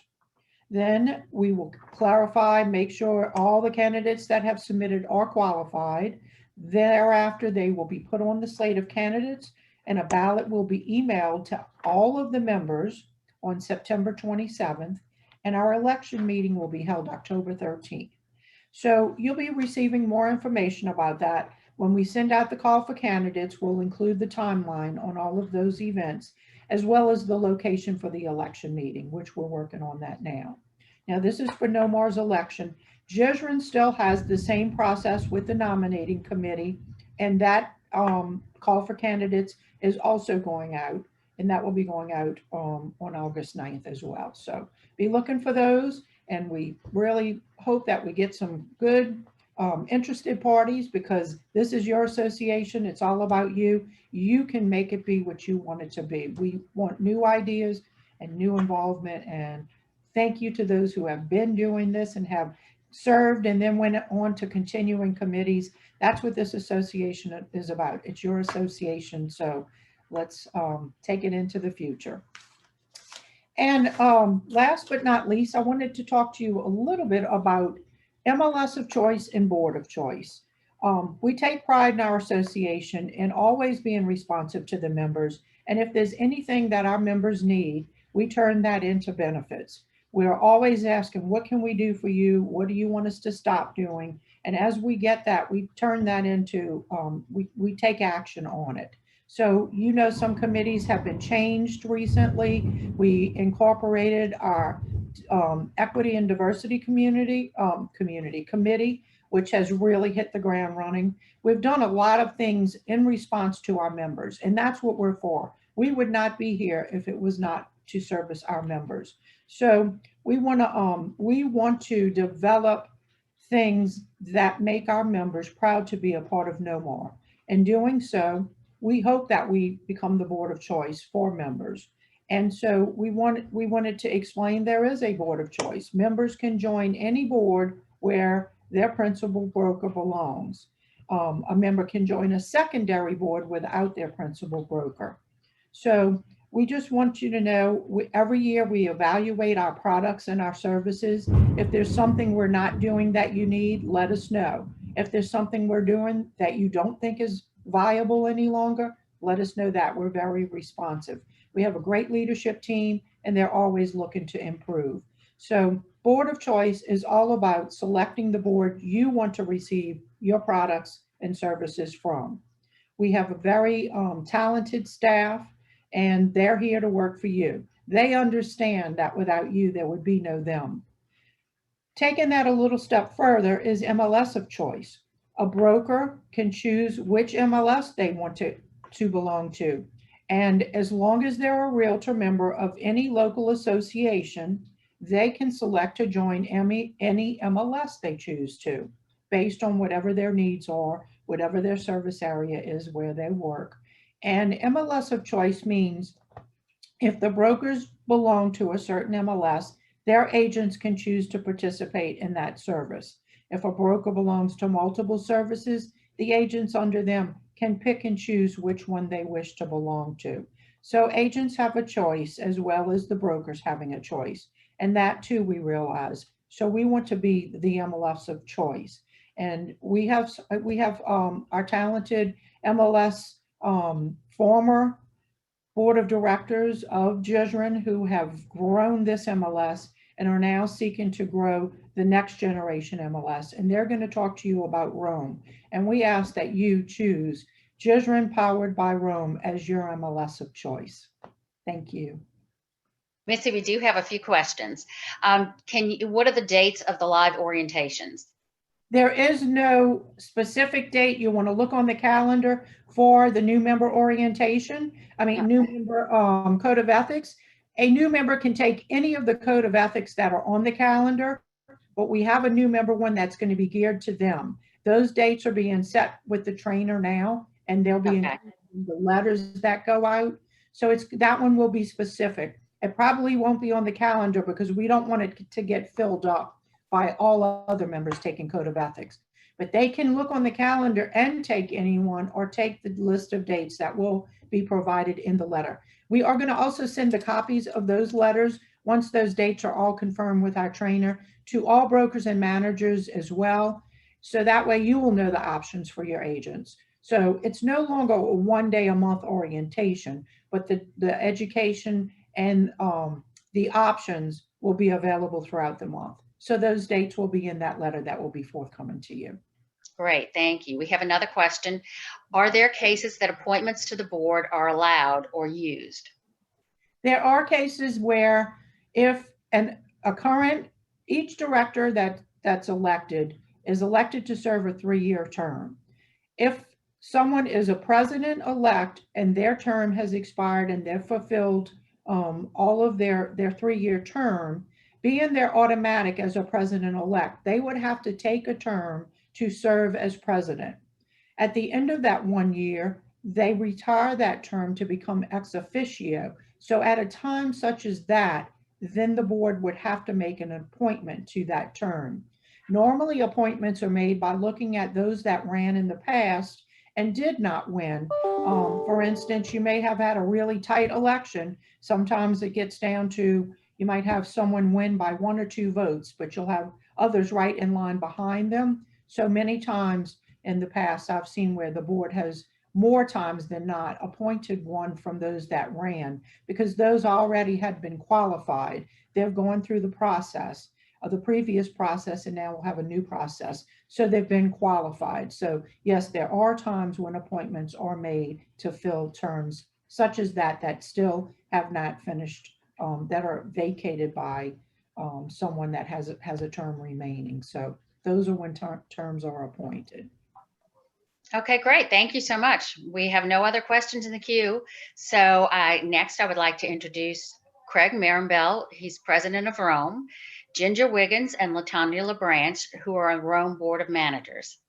Then we will clarify, make sure all the candidates that have submitted are qualified. Thereafter, they will be put on the slate of candidates and a ballot will be emailed to all of the members on September 27th, and our election meeting will be held October 13th. So you'll be receiving more information about that. When we send out the call for candidates, we'll include the timeline on all of those events, as well as the location for the election meeting, which we're working on that now. Now, this is for NOMAR's election. GSREIN still has the same process with the nominating committee, and that call for candidates is also going out, and that will be going out on August 9th as well. So be looking for those, and we really hope that we get some good interested parties, because this is your association. It's all about you. You can make it be what you want it to be. We want new ideas and new involvement, and thank you to those who have been doing this and have served and then went on to continuing committees. That's what this association is about. It's your association, so let's take it into the future. And last but not least, I wanted to talk to you a little bit about MLS of choice and board of choice. We take pride in our association in always being responsive to the members. And if there's anything that our members need, we turn that into benefits. We're always asking, what can we do for you? What do you want us to stop doing? And as we get that, we turn that into, we take action on it. So, you know, some committees have been changed recently. We incorporated our equity and diversity committee, which has really hit the ground running. We've done a lot of things in response to our members, and that's what we're for. We would not be here if it was not to service our members. So we want to develop things that make our members proud to be a part of NOMAR. In doing so, we hope that we become the board of choice for members. And so we wanted to explain there is a board of choice. Members can join any board where their principal broker belongs. A member can join a secondary board without their principal broker. So we just want you to know, every year we evaluate our products and our services. If there's something we're not doing that you need, let us know. If there's something we're doing that you don't think is viable any longer, let us know that. We're very responsive. We have a great leadership team, and they're always looking to improve. So board of choice is all about selecting the board you want to receive your products and services from. We have a very talented staff, and they're here to work for you. They understand that without you, there would be no them. Taking that a little step further is MLS of choice. A broker can choose which MLS they want to belong to. And as long as they're a realtor member of any local association, they can select to join any MLS they choose to, based on whatever their needs are, whatever their service area is where they work. And MLS of choice means if the brokers belong to a certain MLS, their agents can choose to participate in that service. If a broker belongs to multiple services, the agents under them can pick and choose which one they wish to belong to. So agents have a choice as well as the brokers having a choice. And that too we realize. So we want to be the MLS of choice. And we have our talented MLS former board of directors of GSREIN who have grown this MLS and are now seeking to grow the next generation MLS. And they're going to talk to you about Rome. And we ask that you choose GSREIN powered by Rome as your MLS of choice. Thank you. Missy, we do have a few questions. What are the dates of the live orientations? There is no specific date. You want to look on the calendar for the new member orientation. New member code of ethics. A new member can take any of the code of ethics that are on the calendar, but we have a new member one that's going to be geared to them. Those dates are being set with the trainer now, and they'll be in the letters that go out. So that one will be specific. It probably won't be on the calendar because we don't want it to get filled up by all other members taking code of ethics. But they can look on the calendar and take anyone or take the list of dates that will be provided in the letter. We are going to also send the copies of those letters once those dates are all confirmed with our trainer to all brokers and managers as well. So that way you will know the options for your agents. So it's no longer a 1 day a month orientation, but the education and the options will be available throughout the month. So those dates will be in that letter that will be forthcoming to you. Great, thank you. We have another question. Are there cases that appointments to the board are allowed or used? There are cases where if each director that's elected is elected to serve a 3-year term. If someone is a president-elect and their term has expired and they've fulfilled all of their 3-year term, being they're automatic as a president-elect, they would have to take a term to serve as president. At the end of that 1 year, they retire that term to become ex officio. So at a time such as that, then the board would have to make an appointment to that term. Normally, appointments are made by looking at those that ran in the past and did not win. For instance, you may have had a really tight election. Sometimes it gets down to you might have someone win by 1 or 2 votes, but you'll have others right in line behind them. So many times in the past, I've seen where the board has more times than not appointed one from those that ran because those already had been qualified. They've gone through the process of the previous process and now we'll have a new process. So they've been qualified. So yes, there are times when appointments are made to fill terms such as that still have not finished, that are vacated by someone that has a term remaining. So those are when terms are appointed. Okay, great. Thank you so much. We have no other questions in the queue. So next I would like to introduce Craig Marambell. He's president of Rome, Ginger Wiggins and Latanya LaBranch, who are on Rome Board of Managers.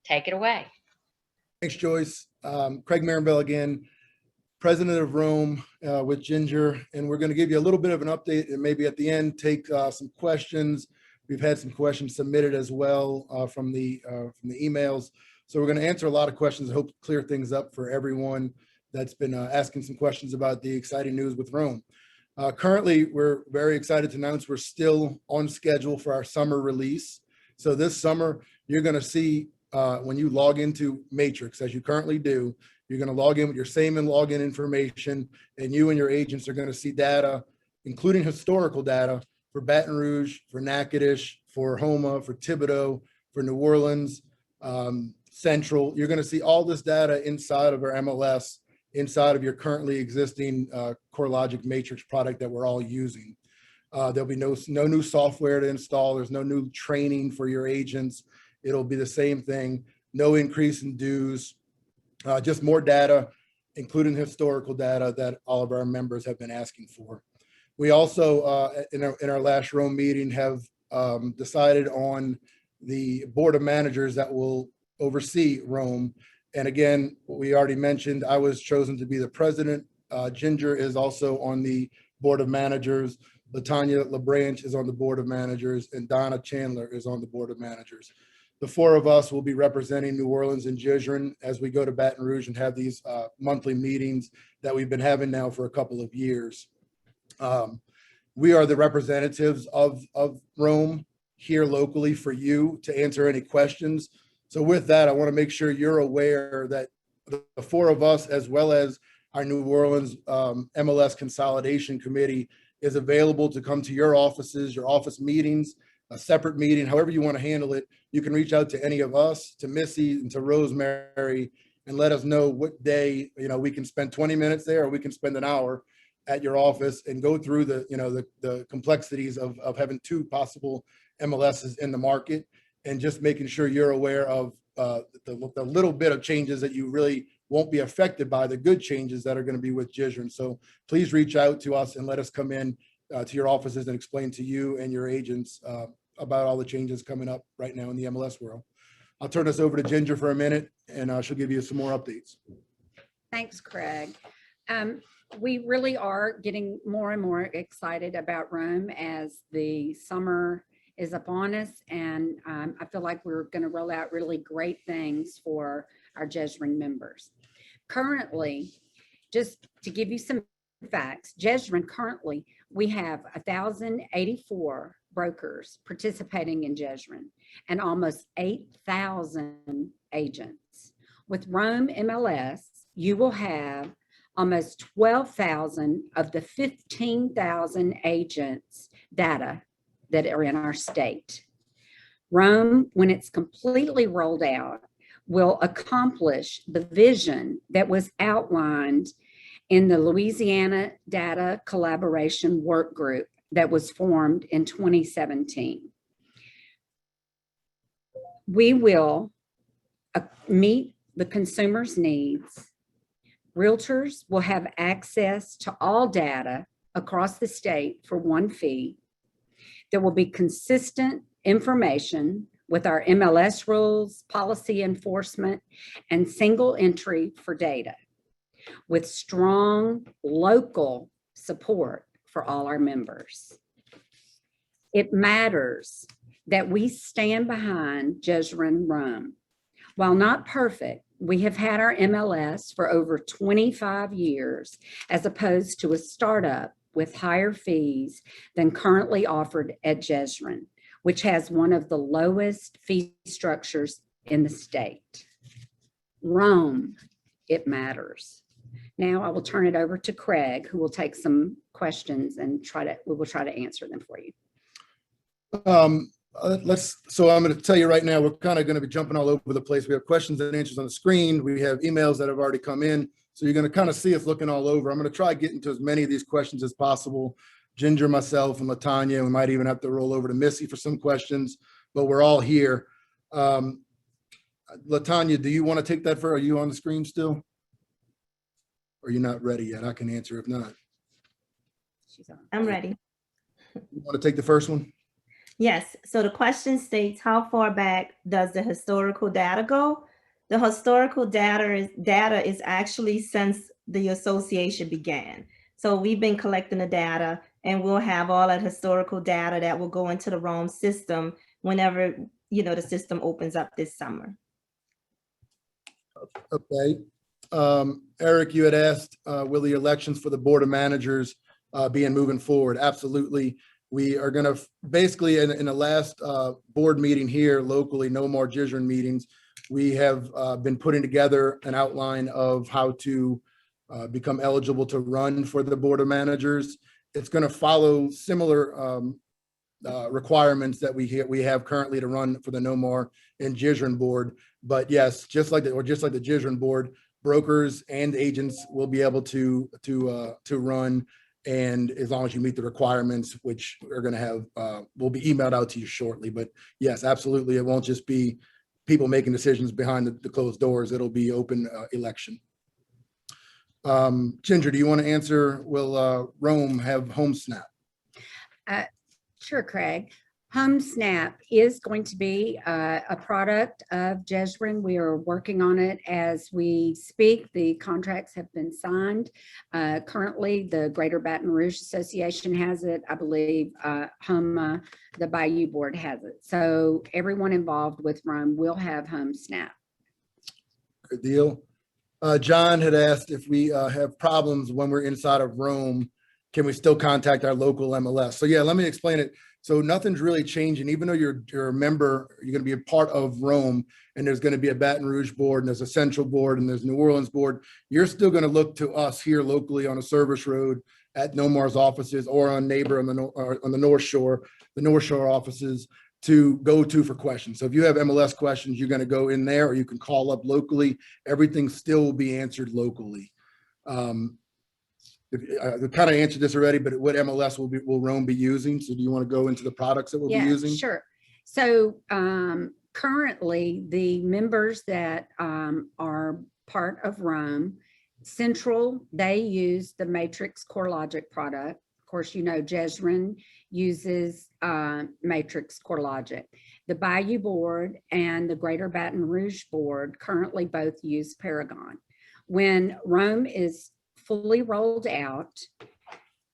Take it away. Thanks, Joyce. Craig Marambell again, president of Rome with Ginger, and we're going to give you a little bit of an update and maybe at the end take some questions. We've had some questions submitted as well from the emails. So we're going to answer a lot of questions. I hope to clear things up for everyone that's been asking some questions about the exciting news with Rome. Currently, we're very excited to announce we're still on schedule for our summer release. So this summer, you're going to see when you log into Matrix, as you currently do, you're going to log in with your same and login information, and you and your agents are going to see data, including historical data for Baton Rouge, for Natchitoches, for Houma, for Thibodaux, for New Orleans, Central. You're going to see all this data inside of our MLS, inside of your currently existing CoreLogic Matrix product that we're all using. There'll be no new software to install. There's no new training for your agents. It'll be the same thing. No increase in dues, just more data, including historical data that all of our members have been asking for. We also, in our last Rome meeting, have decided on the board of managers that will oversee Rome. And again, we already mentioned, I was chosen to be the president. Ginger is also on the board of managers. Latanya LaBranch is on the board of managers, and Donna Chandler is on the board of managers. The 4 of us will be representing New Orleans and GSREIN as we go to Baton Rouge and have these monthly meetings that we've been having now for a couple of years. We are the representatives of Rome here locally for you to answer any questions. So with that, I want to make sure you're aware that the four of us, as well as our New Orleans MLS Consolidation Committee, is available to come to your offices, your office meetings, a separate meeting, however you want to handle it. You can reach out to any of us, to Missy and to Rosemary, and let us know what day, we can spend 20 minutes there, or we can spend an hour at your office and go through the complexities of having two possible MLSs in the market, and just making sure you're aware of the little bit of changes that you really won't be affected by, the good changes that are going to be with GSREIN. So please reach out to us and let us come in to your offices and explain to you and your agents about all the changes coming up right now in the MLS world. I'll turn this over to Ginger for a minute, and she'll give you some more updates. Thanks, Craig. We really are getting more and more excited about Rome as the summer is upon us, and I feel like we're going to roll out really great things for our GSREIN members. Currently, just to give you some facts, GSREIN currently, we have 1,084 brokers participating in GSREIN and almost 8,000 agents. With Rome MLS, you will have almost 12,000 of the 15,000 agents data that are in our state. Rome, when it's completely rolled out, will accomplish the vision that was outlined in the Louisiana Data Collaboration Work Group that was formed in 2017. We will meet the consumer's needs. Realtors will have access to all data across the state for one fee. There will be consistent information with our MLS rules, policy enforcement, and single entry for data, with strong local support for all our members. It matters that we stand behind GSREIN Rome. While not perfect, we have had our MLS for over 25 years, as opposed to a startup with higher fees than currently offered at GSREIN, which has one of the lowest fee structures in the state. Rome, it matters. Now I will turn it over to Craig, who will take some questions and we will try to answer them for you. So I'm going to tell you right now, we're kind of going to be jumping all over the place. We have questions and answers on the screen. We have emails that have already come in. So you're going to kind of see us looking all over. I'm going to try getting to as many of these questions as possible. Ginger, myself, and LaTanya, we might even have to roll over to Missy for some questions, but we're all here. LaTanya, do you want to take that first? Are you on the screen still? Or are you not ready yet? I can answer if not. I'm ready. You want to take the first one? Yes. So the question states, how far back does the historical data go? The historical data is actually since the association began. So we've been collecting the data, and we'll have all that historical data that will go into the Rome system whenever, the system opens up this summer. Okay. Eric, you had asked, will the elections for the Board of Managers be moving forward? Absolutely. We are going to basically, in the last board meeting here locally, NOMAR GSREIN meetings, we have been putting together an outline of how to become eligible to run for the Board of Managers. It's going to follow similar requirements that we have currently to run for the NOMAR and GSREIN board. But yes, just like the GSREIN board, brokers and agents will be able to run, and as long as you meet the requirements, which are going to have will be emailed out to you shortly. But yes, absolutely, it won't just be people making decisions behind the closed doors. It'll be open election. Ginger, do you want to answer? Will Rome have Home Snap? Sure, Craig. Home Snap is going to be a product of GSREIN. We are working on it as we speak. The contracts have been signed. Currently, the Greater Baton Rouge Association has it. I believe the Bayou Board has it. So everyone involved with Rome will have Home Snap. Good deal. John had asked if we have problems when we're inside of Rome, can we still contact our local MLS? So yeah, let me explain it. So nothing's really changing, even though you're a member, you're going to be a part of Rome, and there's going to be a Baton Rouge board, and there's a Central board, and there's New Orleans board. You're still going to look to us here locally on a service road at NOMAR's offices, or on Neighbor on the North Shore, the North Shore offices, to go to for questions. So if you have MLS questions, you're going to go in there, or you can call up locally. Everything still will be answered locally. I kind of answered this already, but what MLS will Rome be using? So do you want to go into the products that we'll be using? Sure. So currently, the members that are part of Rome Central, they use the Matrix CoreLogic product. Of course, you know, GSREIN uses Matrix CoreLogic. The Bayou board and the Greater Baton Rouge board currently both use Paragon. When Rome is fully rolled out,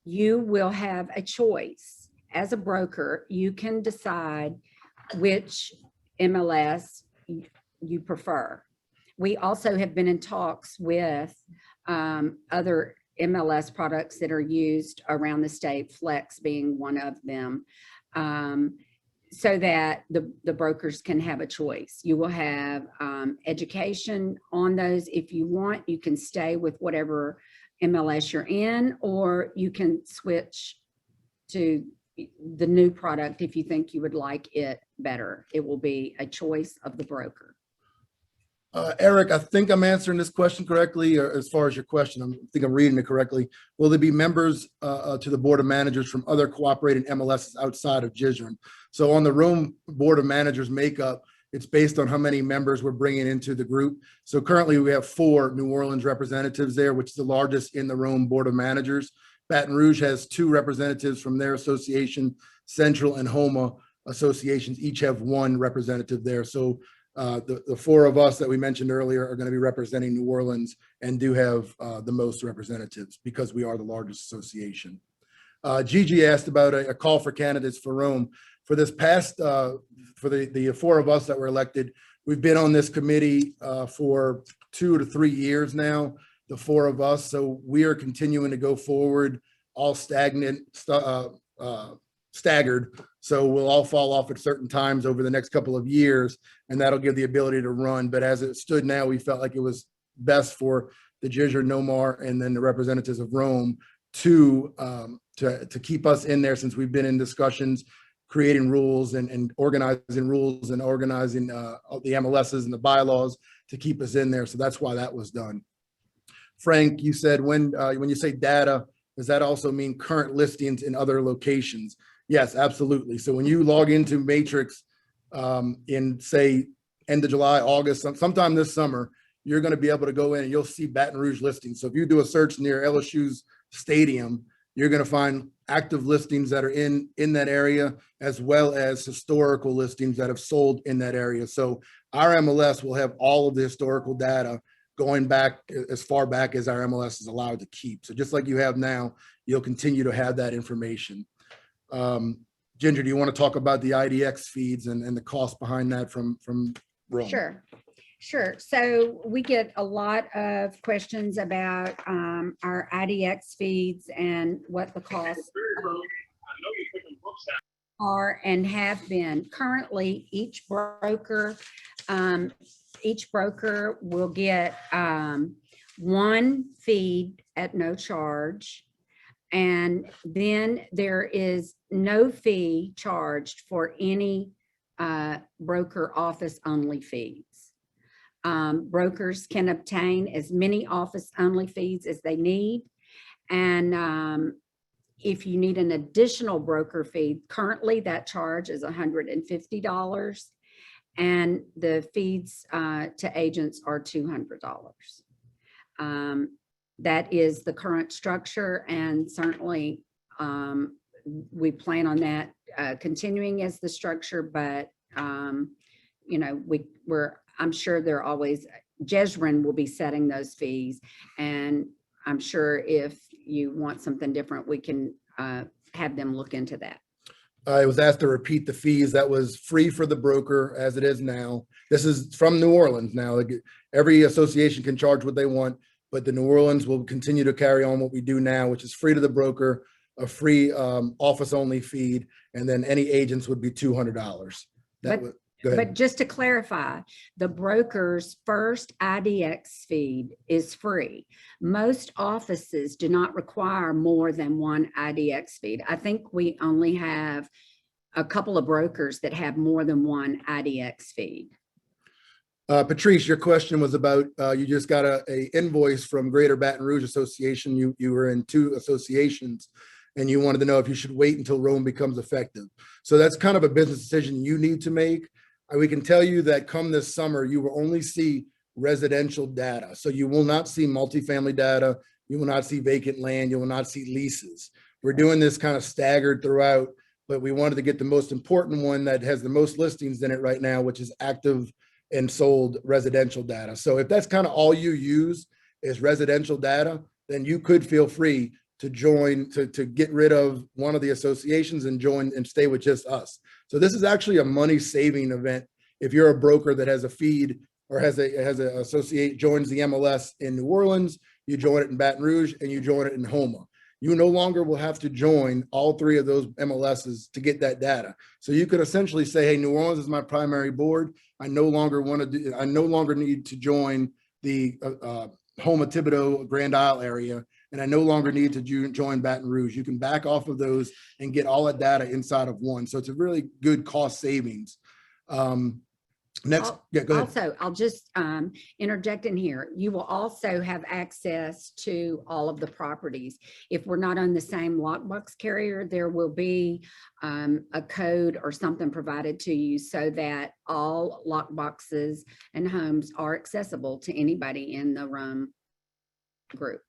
you will have a choice. As a broker, you can decide which MLS you prefer. We also have been in talks with other MLS products that are used around the state, Flex being one of them, so that the brokers can have a choice. You will have education on those. If you want, you can stay with whatever MLS you're in, or you can switch to the new product if you think you would like it better. It will be a choice of the broker. Eric, I think I'm answering this question correctly, or as far as your question, I think I'm reading it correctly. Will there be members to the Board of Managers from other cooperating MLSs outside of GSREIN? So on the Rome Board of Managers makeup, it's based on how many members we're bringing into the group. So currently we have 4 New Orleans representatives there, which is the largest in the Rome Board of Managers. Baton Rouge has 2 representatives from their association. Central and Homa associations each have 1 representative there. So the 4 of us that we mentioned earlier are going to be representing New Orleans, and do have the most representatives because we are the largest association. Gigi asked about a call for candidates for Rome. For this past, for the 4 of us that were elected, we've been on this committee for 2 to 3 years now, the 4 of us. So we are continuing to go forward, all staggered. So we'll all fall off at certain times over the next couple of years, and that'll give the ability to run. But as it stood now, we felt like it was best for the GSREIN, NOMAR, and then the representatives of Rome to keep us in there, since we've been in discussions, creating rules and organizing rules and organizing the MLSs and the bylaws to keep us in there. So that's why that was done. Frank, you said when you say data, does that also mean current listings in other locations? Yes, absolutely. So when you log into Matrix in, say, end of July, August, sometime this summer, you're going to be able to go in and you'll see Baton Rouge listings. So if you do a search near LSU's stadium, you're going to find active listings that are in that area, as well as historical listings that have sold in that area. So our MLS will have all of the historical data going back as far back as our MLS is allowed to keep. So just like you have now, you'll continue to have that information. Ginger, do you want to talk about the IDX feeds and the cost behind that from Rome? Sure. So we get a lot of questions about our IDX feeds and what the costs are and have been. Currently, each broker will get 1 feed at no charge. And then there is no fee charged for any broker office only feeds. Brokers can obtain as many office only feeds as they need. And if you need an additional broker fee, currently that charge is $150. And the feeds to agents are $200. That is the current structure, and certainly we plan on that continuing as the structure, but you know, I'm sure they're always, GSREIN will be setting those fees, and I'm sure if you want something different, we can have them look into that. I was asked to repeat the fees. That was free for the broker as it is now. This is from New Orleans now. Like, every association can charge what they want, but the New Orleans will continue to carry on what we do now, which is free to the broker. a free office only feed, and then any agents would be $200. That would, go ahead. But just to clarify, the broker's first IDX feed is free. Most offices do not require more than one IDX feed. I think we only have a couple of brokers that have more than one IDX feed. Patrice, your question was about, you just got a invoice from Greater Baton Rouge Association. You were in 2 associations, and you wanted to know if you should wait until Rome becomes effective. So that's kind of a business decision you need to make. We can tell you that come this summer, you will only see residential data. So you will not see multifamily data. You will not see vacant land. You will not see leases. We're doing this kind of staggered throughout, but we wanted to get the most important one that has the most listings in it right now, which is active and sold residential data. So if that's kind of all you use is residential data, then you could feel free to join, to get rid of one of the associations and join and stay with just us. So this is actually a money saving event. If you're a broker that has a feed or has a associate, joins the MLS in New Orleans, you join it in Baton Rouge, and you join it in Houma. You no longer will have to join all 3 of those MLSs to get that data. So you could essentially say, hey, New Orleans is my primary board. I no longer need to join the Houma, Thibodaux, Grand Isle area, and I no longer need to join Baton Rouge. You can back off of those and get all that data inside of one. So it's a really good cost savings. Next, yeah, go ahead. Also, I'll just interject in here. You will also have access to all of the properties. If we're not on the same lockbox carrier, there will be a code or something provided to you so that all lockboxes and homes are accessible to anybody in the Rome group.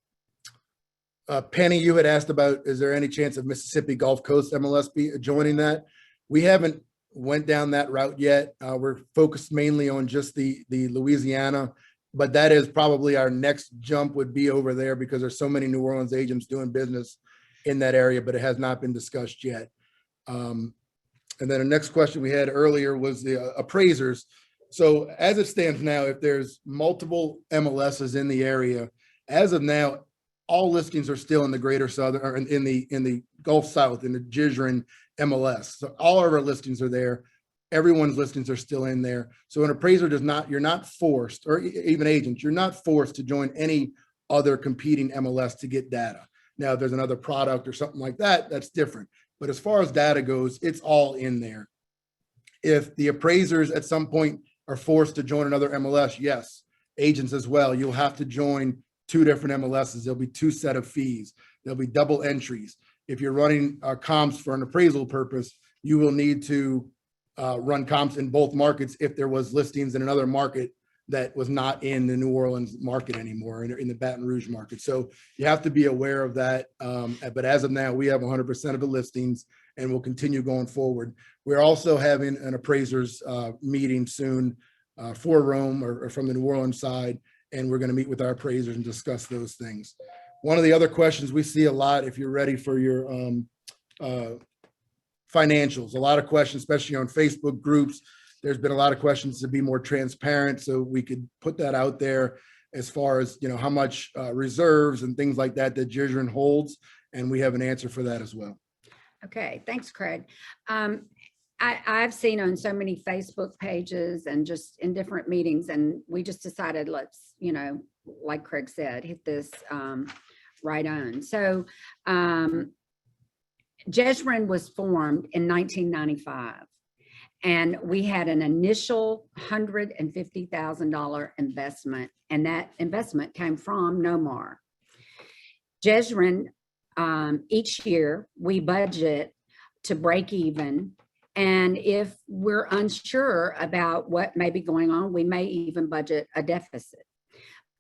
Penny, you had asked about, is there any chance of Mississippi Gulf Coast MLS joining that? We haven't went down that route yet. We're focused mainly on just the Louisiana, but that is probably our next jump would be over there because there's so many New Orleans agents doing business in that area, but it has not been discussed yet. And then the next question we had earlier was the appraisers. So as it stands now, if there's multiple MLSs in the area, as of now, all listings are still in the Greater Southern, or in the Gulf South, in the GSREIN MLS. So all of our listings are there. Everyone's listings are still in there. So an appraiser does not, you're not forced, or even agents, you're not forced to join any other competing MLS to get data. Now, if there's another product or something like that, that's different. But as far as data goes, it's all in there. If the appraisers at some point are forced to join another MLS, yes, agents as well, you'll have to join 2 different MLSs. There'll be 2 set of fees. There'll be double entries. If you're running comps for an appraisal purpose, you will need to run comps in both markets if there was listings in another market that was not in the New Orleans market anymore, in the Baton Rouge market. So you have to be aware of that. But as of now, we have 100% of the listings, and we'll continue going forward. We're also having an appraisers meeting soon for Rome or from the New Orleans side, and we're going to meet with our appraisers and discuss those things. One of the other questions we see a lot, if you're ready for your financials, a lot of questions, especially on Facebook groups, there's been a lot of questions to be more transparent, so we could put that out there as far as, you know, how much reserves and things like that that GSREIN holds, and we have an answer for that as well. Okay, thanks, Craig. I've seen on so many Facebook pages and just in different meetings, and we just decided, let's, you know, like Craig said, hit this right on. So GSREIN was formed in 1995, and we had an initial $150,000 investment, and that investment came from NOMAR. GSREIN, each year we budget to break even. And if we're unsure about what may be going on, we may even budget a deficit.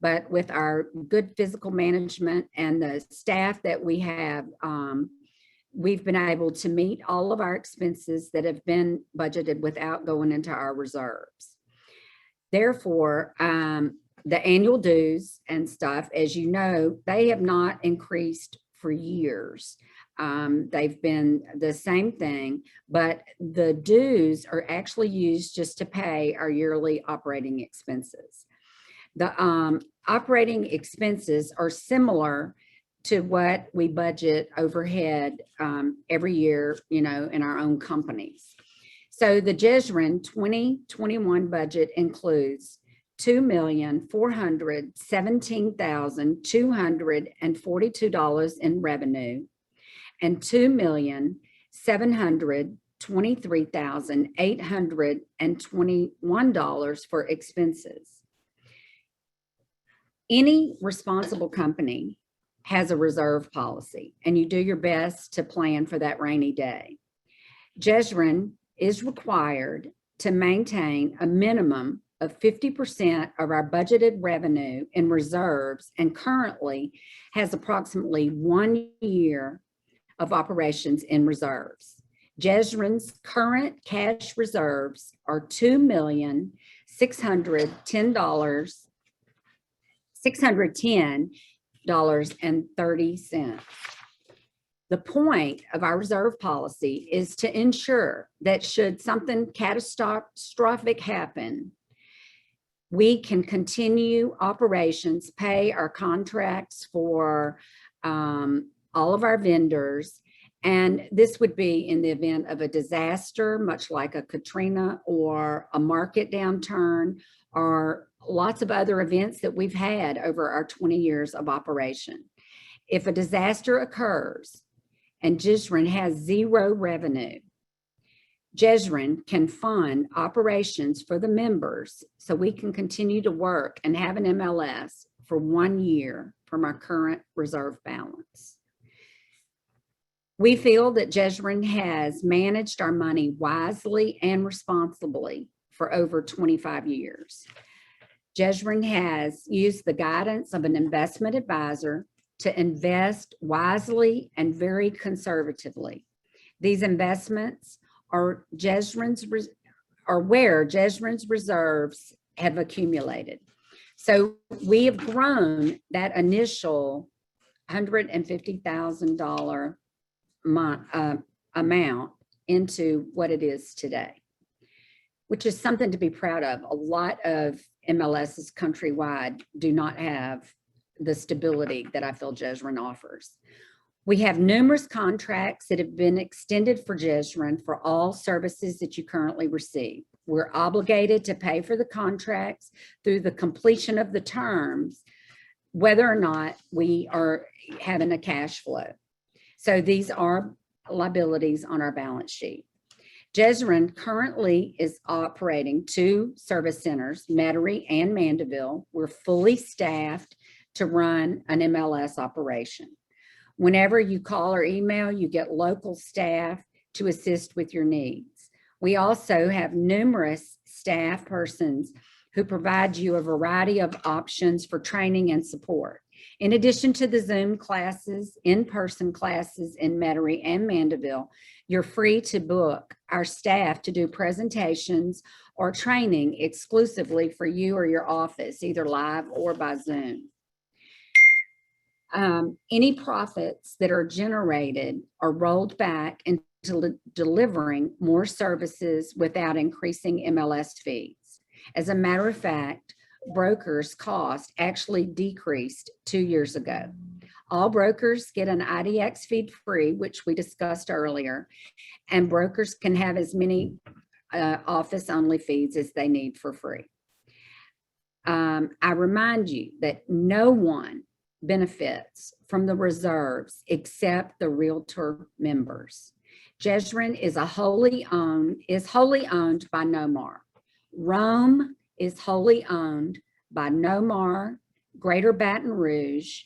But with our good physical management and the staff that we have, we've been able to meet all of our expenses that have been budgeted without going into our reserves. Therefore, the annual dues and stuff, as you know, they have not increased for years. They've been the same thing, but the dues are actually used just to pay our yearly operating expenses. The operating expenses are similar to what we budget overhead every year, you know, in our own companies. So the GSREIN 2021 budget includes $2,417,242 in revenue and $2,723,821 for expenses. Any responsible company has a reserve policy, and you do your best to plan for that rainy day. GSREIN is required to maintain a minimum of 50% of our budgeted revenue in reserves, and currently has approximately 1 year of operations in reserves. GSREIN's current cash reserves are $610.30. The point of our reserve policy is to ensure that should something catastrophic happen, we can continue operations, pay our contracts for all of our vendors. And this would be in the event of a disaster, much like a Katrina or a market downturn, or lots of other events that we've had over our 20 years of operation. If a disaster occurs and GSREIN has zero revenue, GSREIN can fund operations for the members so we can continue to work and have an MLS for 1 year from our current reserve balance. We feel that GSREIN has managed our money wisely and responsibly for over 25 years. GSREIN has used the guidance of an investment advisor to invest wisely and very conservatively. These investments are where GSREIN's reserves have accumulated. So we have grown that initial $150,000 amount into what it is today, which is something to be proud of. A lot of MLSs countrywide do not have the stability that I feel GSREIN offers. We have numerous contracts that have been extended for GSREIN for all services that you currently receive. We're obligated to pay for the contracts through the completion of the terms, whether or not we are having a cash flow. So these are liabilities on our balance sheet. GSREIN currently is operating 2 service centers, Metairie and Mandeville. We're fully staffed to run an MLS operation. Whenever you call or email, you get local staff to assist with your needs. We also have numerous staff persons who provide you a variety of options for training and support. In addition to the Zoom classes, in-person classes in Metairie and Mandeville, you're free to book our staff to do presentations or training exclusively for you or your office, either live or by Zoom. Any profits that are generated are rolled back into delivering more services without increasing MLS fees. As a matter of fact, brokers' cost actually decreased 2 years ago. All brokers get an IDX feed free, which we discussed earlier, and brokers can have as many office-only feeds as they need for free. I remind you that no one benefits from the reserves except the realtor members. GSREIN is wholly owned by NOMAR. Rome is wholly owned by NOMAR, Greater Baton Rouge,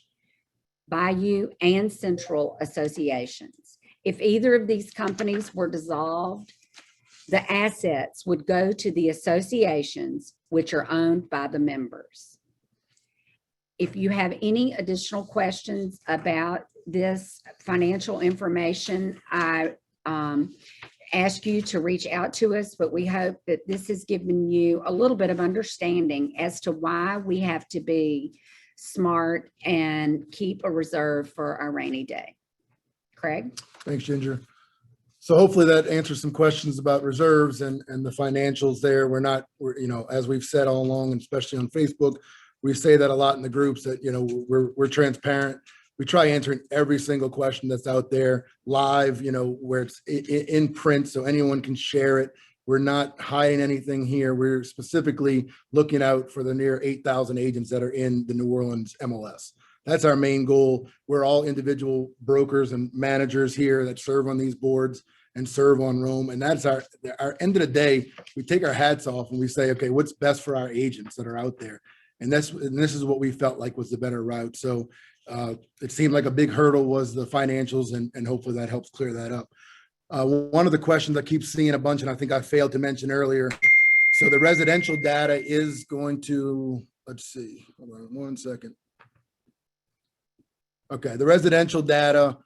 Bayou, and Central associations. If either of these companies were dissolved, the assets would go to the associations, which are owned by the members. If you have any additional questions about this financial information, I ask you to reach out to us, but we hope that this has given you a little bit of understanding as to why we have to be smart and keep a reserve for our rainy day. Craig? Thanks, Ginger. So hopefully that answers some questions about reserves and the financials there. We're, you know, as we've said all along, and especially on Facebook, we say that a lot in the groups that, you know, we're transparent. we try answering every single question that's out there live, where it's in print so anyone can share it. We're not hiding anything here. We're specifically looking out for the near 8,000 agents that are in the New Orleans MLS. That's our main goal. We're all individual brokers and managers here that serve on these boards and serve on Rome. And that's our end of the day. We take our hats off and we say, okay, what's best for our agents that are out there? And this is what we felt like was the better route. So it seemed like a big hurdle was the financials, and hopefully that helps clear that up. One of the questions I keep seeing a bunch, and I think I failed to mention earlier. So the residential data is going to, let's see, hold on 1 second. Okay, the residential data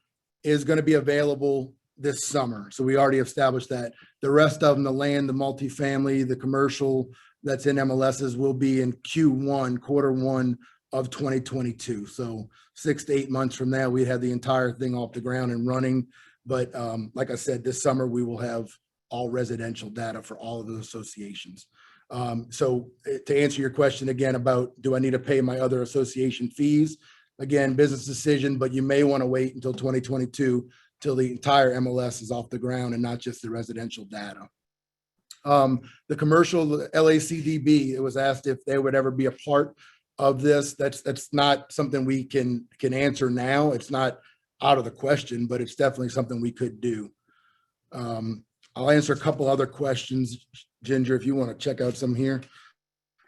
is going to be available this summer. So we already established that. The rest of them, the land, the multifamily, the commercial that's in MLSs will be in Q1, Q1 of 2022. So 6 to 8 months from now, we have the entire thing off the ground and running. But like I said, this summer we will have all residential data for all of the associations. So to answer your question again about, do I need to pay my other association fees? Again, business decision, but you may want to wait until 2022 till the entire MLS is off the ground and not just the residential data. The commercial, the LACDB, it was asked if they would ever be a part of this. That's not something we can answer now. It's not out of the question, but it's definitely something we could do. I'll answer a couple other questions, Ginger, if you want to check out some here.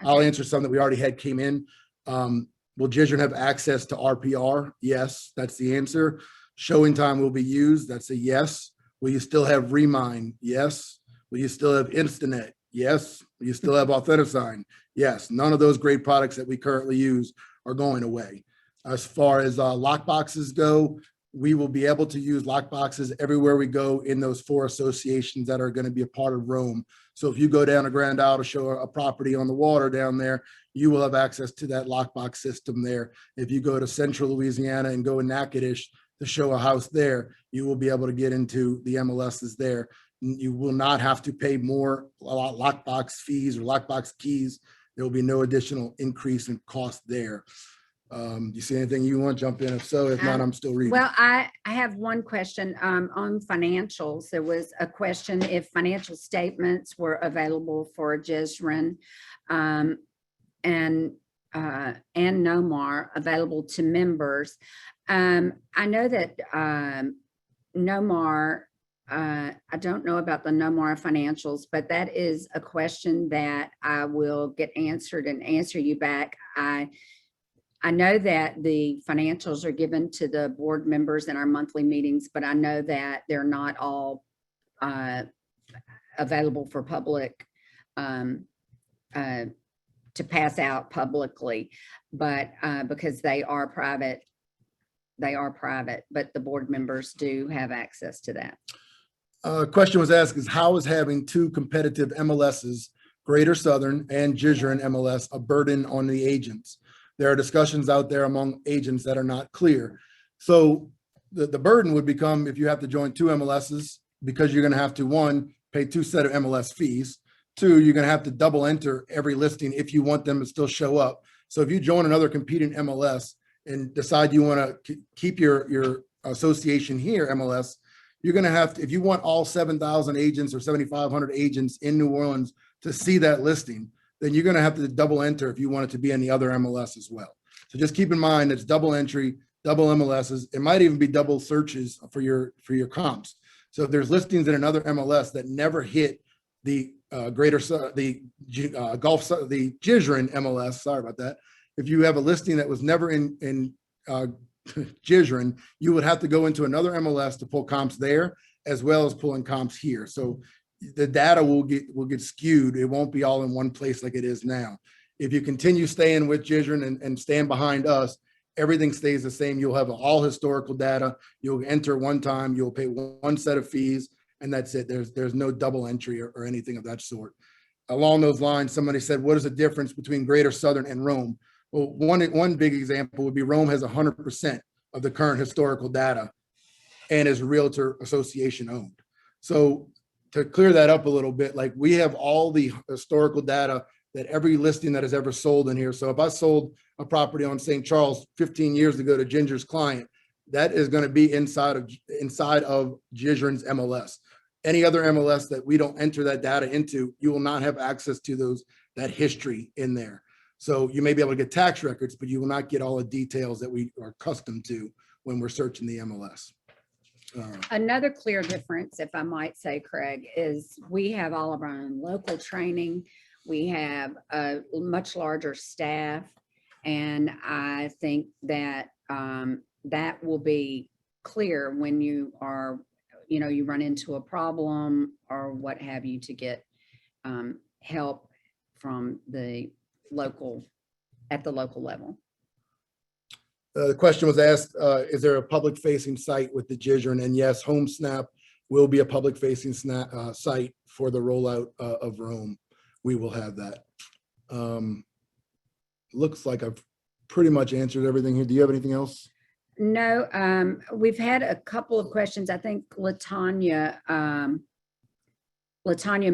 I'll answer some that we already had came in. Will GSREIN have access to RPR? Yes, that's the answer. Showing time will be used. That's a yes. Will you still have Remind? Yes. Will you still have Instanet? Yes. Will you still have AuthentiSign? Yes. None of those great products that we currently use are going away. As far as lockboxes go, we will be able to use lockboxes everywhere we go in those 4 associations that are going to be a part of Rome. So if you go down to Grand Isle to show a property on the water down there, you will have access to that lockbox system there. If you go to Central Louisiana and go in Natchitoches to show a house there, you will be able to get into the MLSs there. You will not have to pay more lockbox fees or lockbox keys. There will be no additional increase in cost there. You see anything you want to jump in? If so, if not, I'm still reading. Well, I have one question on financials. There was a question if financial statements were available for GSREIN and NOMAR available to members. I know that NOMAR, I don't know about the NOMAR financials, but that is a question that I will get answered and answer you back. I know that the financials are given to the board members in our monthly meetings, but I know that they're not all available for public to pass out publicly, but because they are private, but the board members do have access to that. Question was asked is how is having 2 competitive MLSs, Greater Southern and GSREIN MLS, a burden on the agents? There are discussions out there among agents that are not clear. So the burden would become if you have to join 2 MLSs because you're going to have to, 1, pay 2 set of MLS fees. 2, you're going to have to double enter every listing if you want them to still show up. So if you join another competing MLS and decide you want to keep your association here, MLS, you're going to have to, if you want all 7,000 agents or 7,500 agents in New Orleans to see that listing, then you're going to have to double enter if you want it to be in the other MLS as well. So just keep in mind it's double entry, double MLSs. It might even be double searches for your comps. So if there's listings in another MLS that never hit the the GSREIN MLS, sorry about that. If you have a listing that was never in GSREIN, you would have to go into another MLS to pull comps there as well as pulling comps here. So the data will get skewed. It won't be all in one place like it is now. If you continue staying with GSREIN and stand behind us, everything stays the same. You'll have all historical data. You'll enter one time. You'll pay 1 set of fees, and that's it. There's no double entry or anything of that sort. Along those lines, somebody said, what is the difference between Greater Southern and Rome? Well, one big example would be Rome has 100% of the current historical data and is Realtor Association owned. So to clear that up a little bit, like we have all the historical data that every listing that has ever sold in here. So if I sold a property on St. Charles 15 years ago to Ginger's client, that is going to be inside of GSREIN's MLS. Any other MLS that we don't enter that data into, you will not have access to that history in there. So you may be able to get tax records, but you will not get all the details that we are accustomed to when we're searching the MLS. Another clear difference, if I might say, Craig, is we have all of our own local training. We have a much larger staff. And I think that that will be clear when you are, you run into a problem or what have you, to get help from at the local level. The question was asked, is there a public facing site with the GSREIN? And yes, HomeSnap will be a public facing site for the rollout of Rome. We will have that. Looks like I've pretty much answered everything here. Do you have anything else? No, we've had a couple of questions. I think Latanya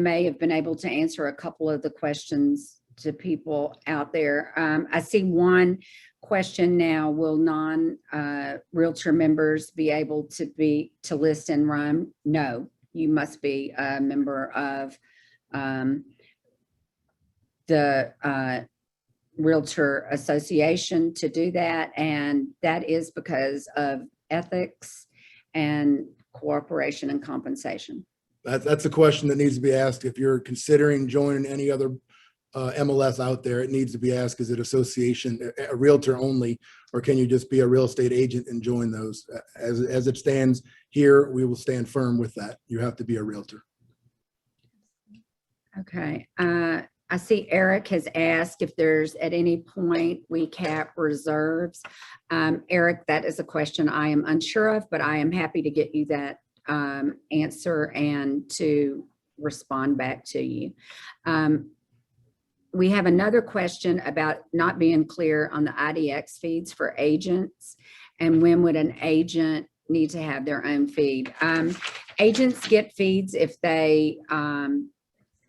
may have been able to answer a couple of the questions to people out there. I see one question now: will non-realtor members be able to list and run? No, you must be a member of the Realtor Association to do that, and that is because of ethics and cooperation and compensation. That's a question that needs to be asked. If you're considering joining any other MLS out there, it needs to be asked, is it association, a realtor only, or can you just be a real estate agent and join those? As it stands here, we will stand firm with that. You have to be a realtor. Okay. I see Eric has asked if there's at any point we cap reserves. Eric, that is a question I am unsure of, but I am happy to get you that answer and to respond back to you. We have another question about not being clear on the IDX feeds for agents, and when would an agent need to have their own feed? Agents get feeds if they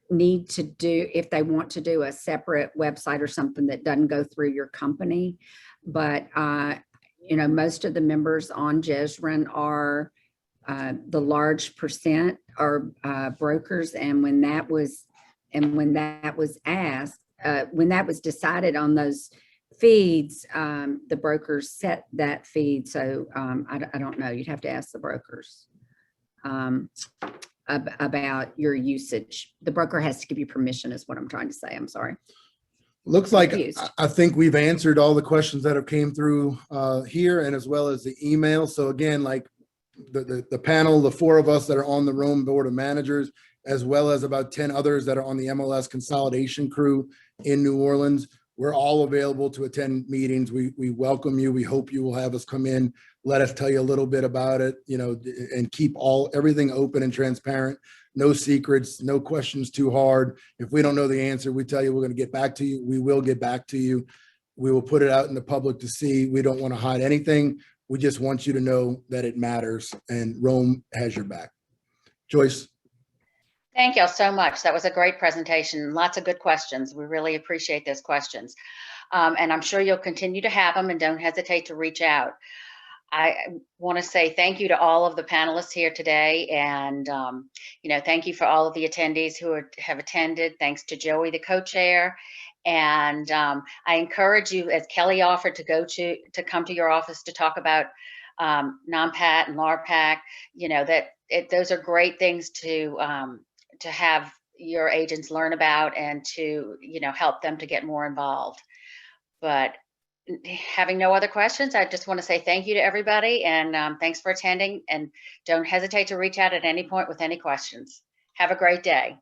if they want to do a separate website or something that doesn't go through your company. But most of the members on GSREIN are the large percent are brokers, and when that was asked, when that was decided on those feeds, the brokers set that feed. So I don't know. You'd have to ask the brokers about your usage. The broker has to give you permission, is what I'm trying to say. I'm sorry. Looks like I think we've answered all the questions that have came through here, and as well as the email. So again, like the panel, the 4 of us that are on the Rome Board of Managers, as well as about 10 others that are on the MLS consolidation crew in New Orleans, we're all available to attend meetings. We welcome you. We hope you will have us come in, let us tell you a little bit about it, and keep everything open and transparent. No secrets, no questions too hard. If we don't know the answer, we tell you we're going to get back to you. We will get back to you. We will put it out in the public to see. We don't want to hide anything. We just want you to know that it matters, and Rome has your back. Joyce. Thank you all so much. That was a great presentation. Lots of good questions. We really appreciate those questions. And I'm sure you'll continue to have them, and don't hesitate to reach out. I want to say thank you to all of the panelists here today. And, thank you for all of the attendees who have attended. Thanks to Joey, the co-chair. And I encourage you, as Kelly offered, to come to your office to talk about NOMPAT and LARPAC. Those are great things to have your agents learn about, and to help them to get more involved. But having no other questions, I just want to say thank you to everybody, and thanks for attending, and don't hesitate to reach out at any point with any questions. Have a great day.